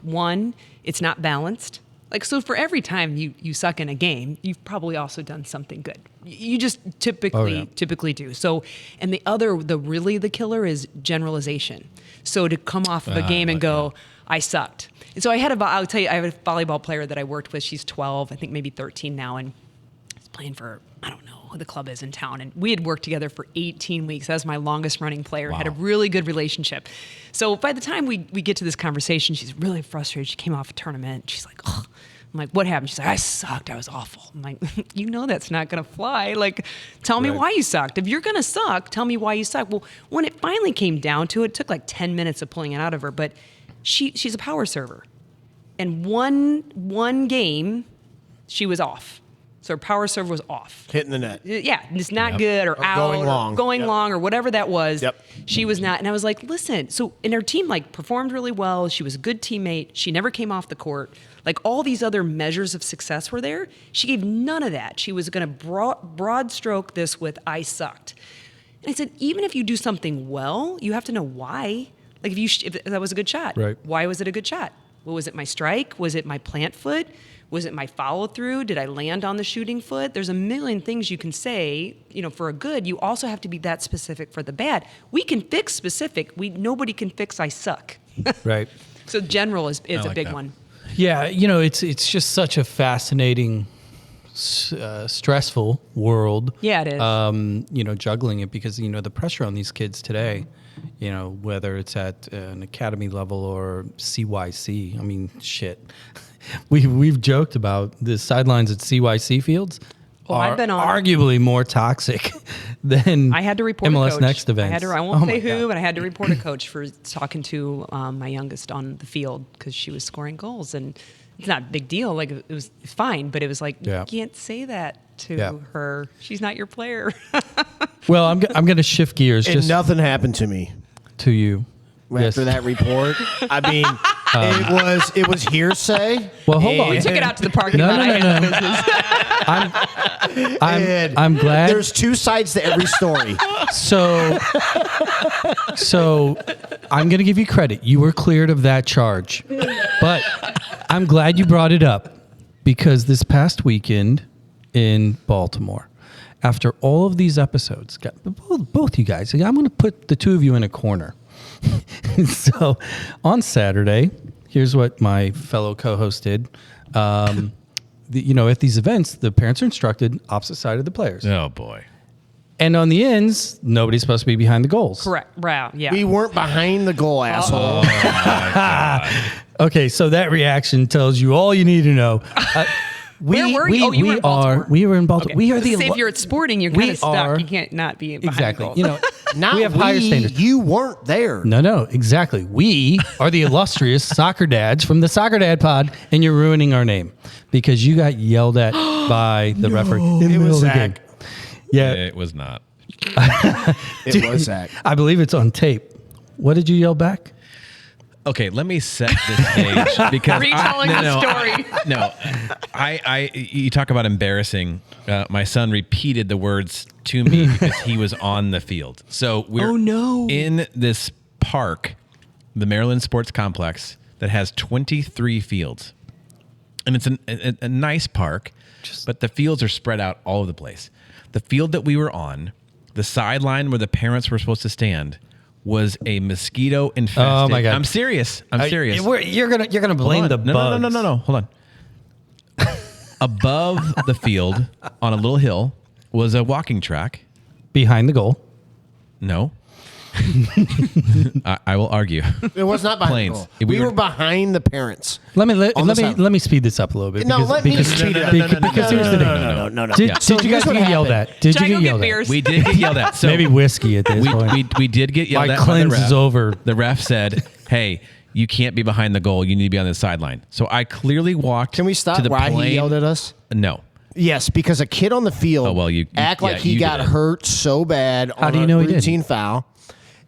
One, it's not balanced. Like, so for every time you suck in a game, you've probably also done something good. You just typically do. So, and the killer is generalization. So to come off of a game and go, I sucked. And so I'll tell you, I have a volleyball player that I worked with. She's 12, I think maybe 13 now, and is playing for, I don't know who the club is in town. And we had worked together for 18 weeks. That was my longest running player. Had a really good relationship. So by the time we get to this conversation, she's really frustrated. She came off a tournament. She's like, oh. I'm like, what happened? She's like, I sucked. I was awful. I'm like, that's not going to fly. Like, tell me why you sucked. If you're going to suck, tell me why you suck. Well, when it finally came down to it, it took like 10 minutes of pulling it out of her. But she's a power server. And one game, she was off. So her power serve was off. Hitting the net. Yeah, it's not good or out going long. Or whatever that was. Yep. She was not. And I was like, listen. So, and her team performed really well. She was a good teammate. She never came off the court. Like all these other measures of success were there. She gave none of that. She was going to broad stroke this with I sucked. And I said, even if you do something well, you have to know why. Like if that was a good shot. Right. Why was it a good shot? Well, was it my strike? Was it my plant foot? Was it my follow through? Did I land on the shooting foot? There's a million things you can say, for a good. You also have to be that specific for the bad. We can fix specific. Nobody can fix I suck. Right. So general is a big that. one. Yeah, it's just such a fascinating, stressful world. Yeah, it is. Juggling it because the pressure on these kids today, whether it's at an academy level or CYC. I mean, shit. We've joked about the sidelines at CYC fields. Are I've been on arguably more toxic than I had to report MLS a coach. Next events. I won't say who, but I had to report a coach for talking to my youngest on the field because she was scoring goals, and it's not a big deal. Like it was fine, but it was like you can't say that to her. She's not your player. Well, I'm going to shift gears. And nothing happened to me to you after that report. I mean, it was hearsay. Well, hold on. We took it out to the parking lot. I'm glad. There's 2 sides to every story. So I'm going to give you credit. You were cleared of that charge. But I'm glad you brought it up because this past weekend in Baltimore, after all of these episodes, both you guys, I'm going to put the 2 of you in a corner. So on Saturday, here's what my fellow co-host did. At these events, the parents are instructed opposite side of the players. Oh, boy. And on the ends, nobody's supposed to be behind the goals. Correct. Wow. Yeah. We weren't behind the goal, asshole. Oh, my God. Okay, so that reaction tells you all you need to know. Where were you? You were in Baltimore. We were in Baltimore. Okay. We are the. If you're at Sporting, you're kind of stuck. You can't not be behind exactly. the goal. We have higher standards. You weren't there. No, exactly. We are the illustrious soccer dads from the Soccer Dad Pod, and you're ruining our name because you got yelled at by the referee in the middle of the game. Yeah, It was not. It was Zach. I believe it's on tape. What did you yell back? Okay, let me set the stage because Retelling the story. No, you talk about embarrassing. My son repeated the words to me because he was on the field. So we're in this park, the Maryland Sports Complex, that has 23 fields, and it's a nice park, but the fields are spread out all over the place. The field that we were on, the sideline where the parents were supposed to stand, was a mosquito infested. Oh my God! I'm serious. Serious. You're gonna blame the bugs. No. Hold on. Above the field, on a little hill, was a walking track. Behind the goal. No. I will argue. It was not behind Planes. the goal. If we We were- were behind the parents. Let me On the let me speed this up a little bit. No, let me speed it up. Because here's the thing. No. Did So you here's guys what get yelled happened. at? Did Should I you go get get yelled at? beers? We did get yelled at. So Maybe whiskey at this point. we did get yelled My at. by the cleanse ref. is over. The ref said, "Hey, you can't be behind the goal. You need to be on the sideline." So I clearly walked. Can we stop to the why plane. he yelled at us? No. Yes, because a kid on the field Oh, well, you act like yeah, he you got did it. hurt so bad How on do you a know he did? routine foul.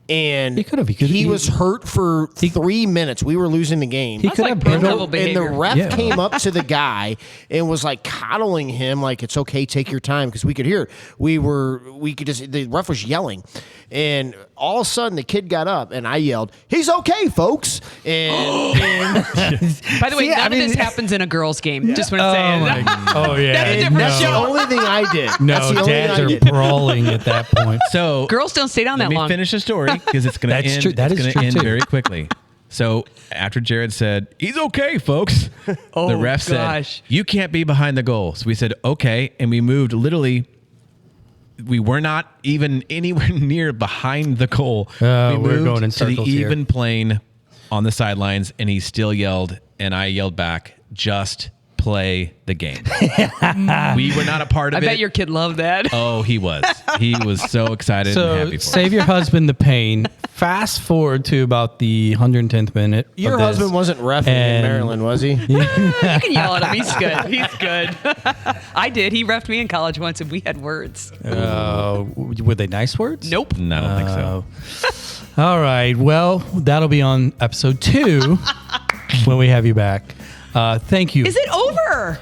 And He could've. He was hurt for 3 minutes. We were losing the game. He That's could like have pro been. level And the behavior. ref Yeah. came up to the guy and was like coddling him, like it's okay, take your time, because we could hear it. The ref was yelling, and all of a sudden the kid got up and I yelled, "He's okay, folks!" And By the way, See, none I mean- of this happens in a girls' game. Just want to Oh say. my! Oh yeah. That's a different that's the show. only thing I did. That's No, the only dads thing I are did. brawling at that point. So Girls don't stay down let that me long. finish the story because it's going to That's end. true. That it's is gonna true, end too. very quickly. So after Jared said, "He's okay, folks," Oh, the ref gosh. said, "You can't be behind the goal." So we said, "Okay," and we moved literally. We were not even anywhere near behind the goal. Oh, we we're moved going in to the circles here. even plane on the sidelines, and he still yelled, and I yelled back, "Just play the game." We were not a part of I it. bet your kid loved that. Oh, he was. He was so excited and So happy for it. save your husband the pain. Fast forward to about the 110th minute. of Your this. husband wasn't reffing in And- Maryland, was he? You can yell at him. He's good. He's good. I did. He reffed me in college once, and we had words. Were they nice words? Nope. No, I don't think so. All right. Well, that'll be on episode 2 when we have you back. Thank you. Is it over?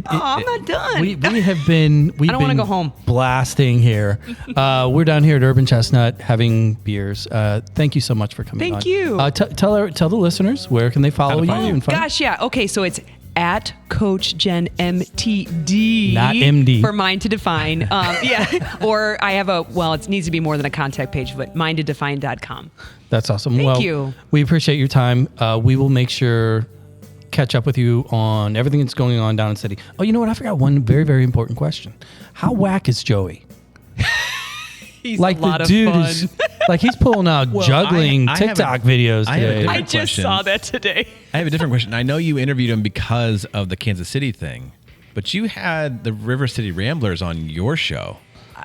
I'm not done. We have been. We've I don't wanna been go home. Blasting here. We're down here at Urban Chestnut having beers. Thank you so much for coming. Thank on. you. Tell the listeners where can they follow you find you. and find Gosh, yeah. Okay, so it's at Coach Jen MTD. Not MD. For Mind to Define. Yeah. Or I have it needs to be more than a contact page, but mindtodefine.com. That's awesome. Thank you. We appreciate your time. We will make sure catch up with you on everything that's going on down in the city. Oh, you know what? I forgot one very, very important question. How whack is Joey? He's Like a lot the of dude fun. is like he's pulling out juggling I have a- TikTok videos I have a today. different I just question. saw that today. I have a different question. I know you interviewed him because of the Kansas City thing, but you had the River City Ramblers on your show.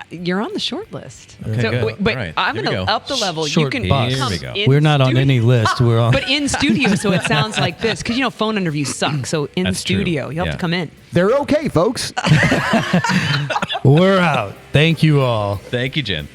You're on the short list. Okay, good. But All right, I'm here we going to go. up the level. Short you can bus. come Here we go. in We're not on studio- any list. We're on. But in studio, so it sounds like this. Because, phone interviews suck. So in That's true. studio, you have Yeah. to come in. They're okay, folks. We're out. Thank you all. Thank you, Jen.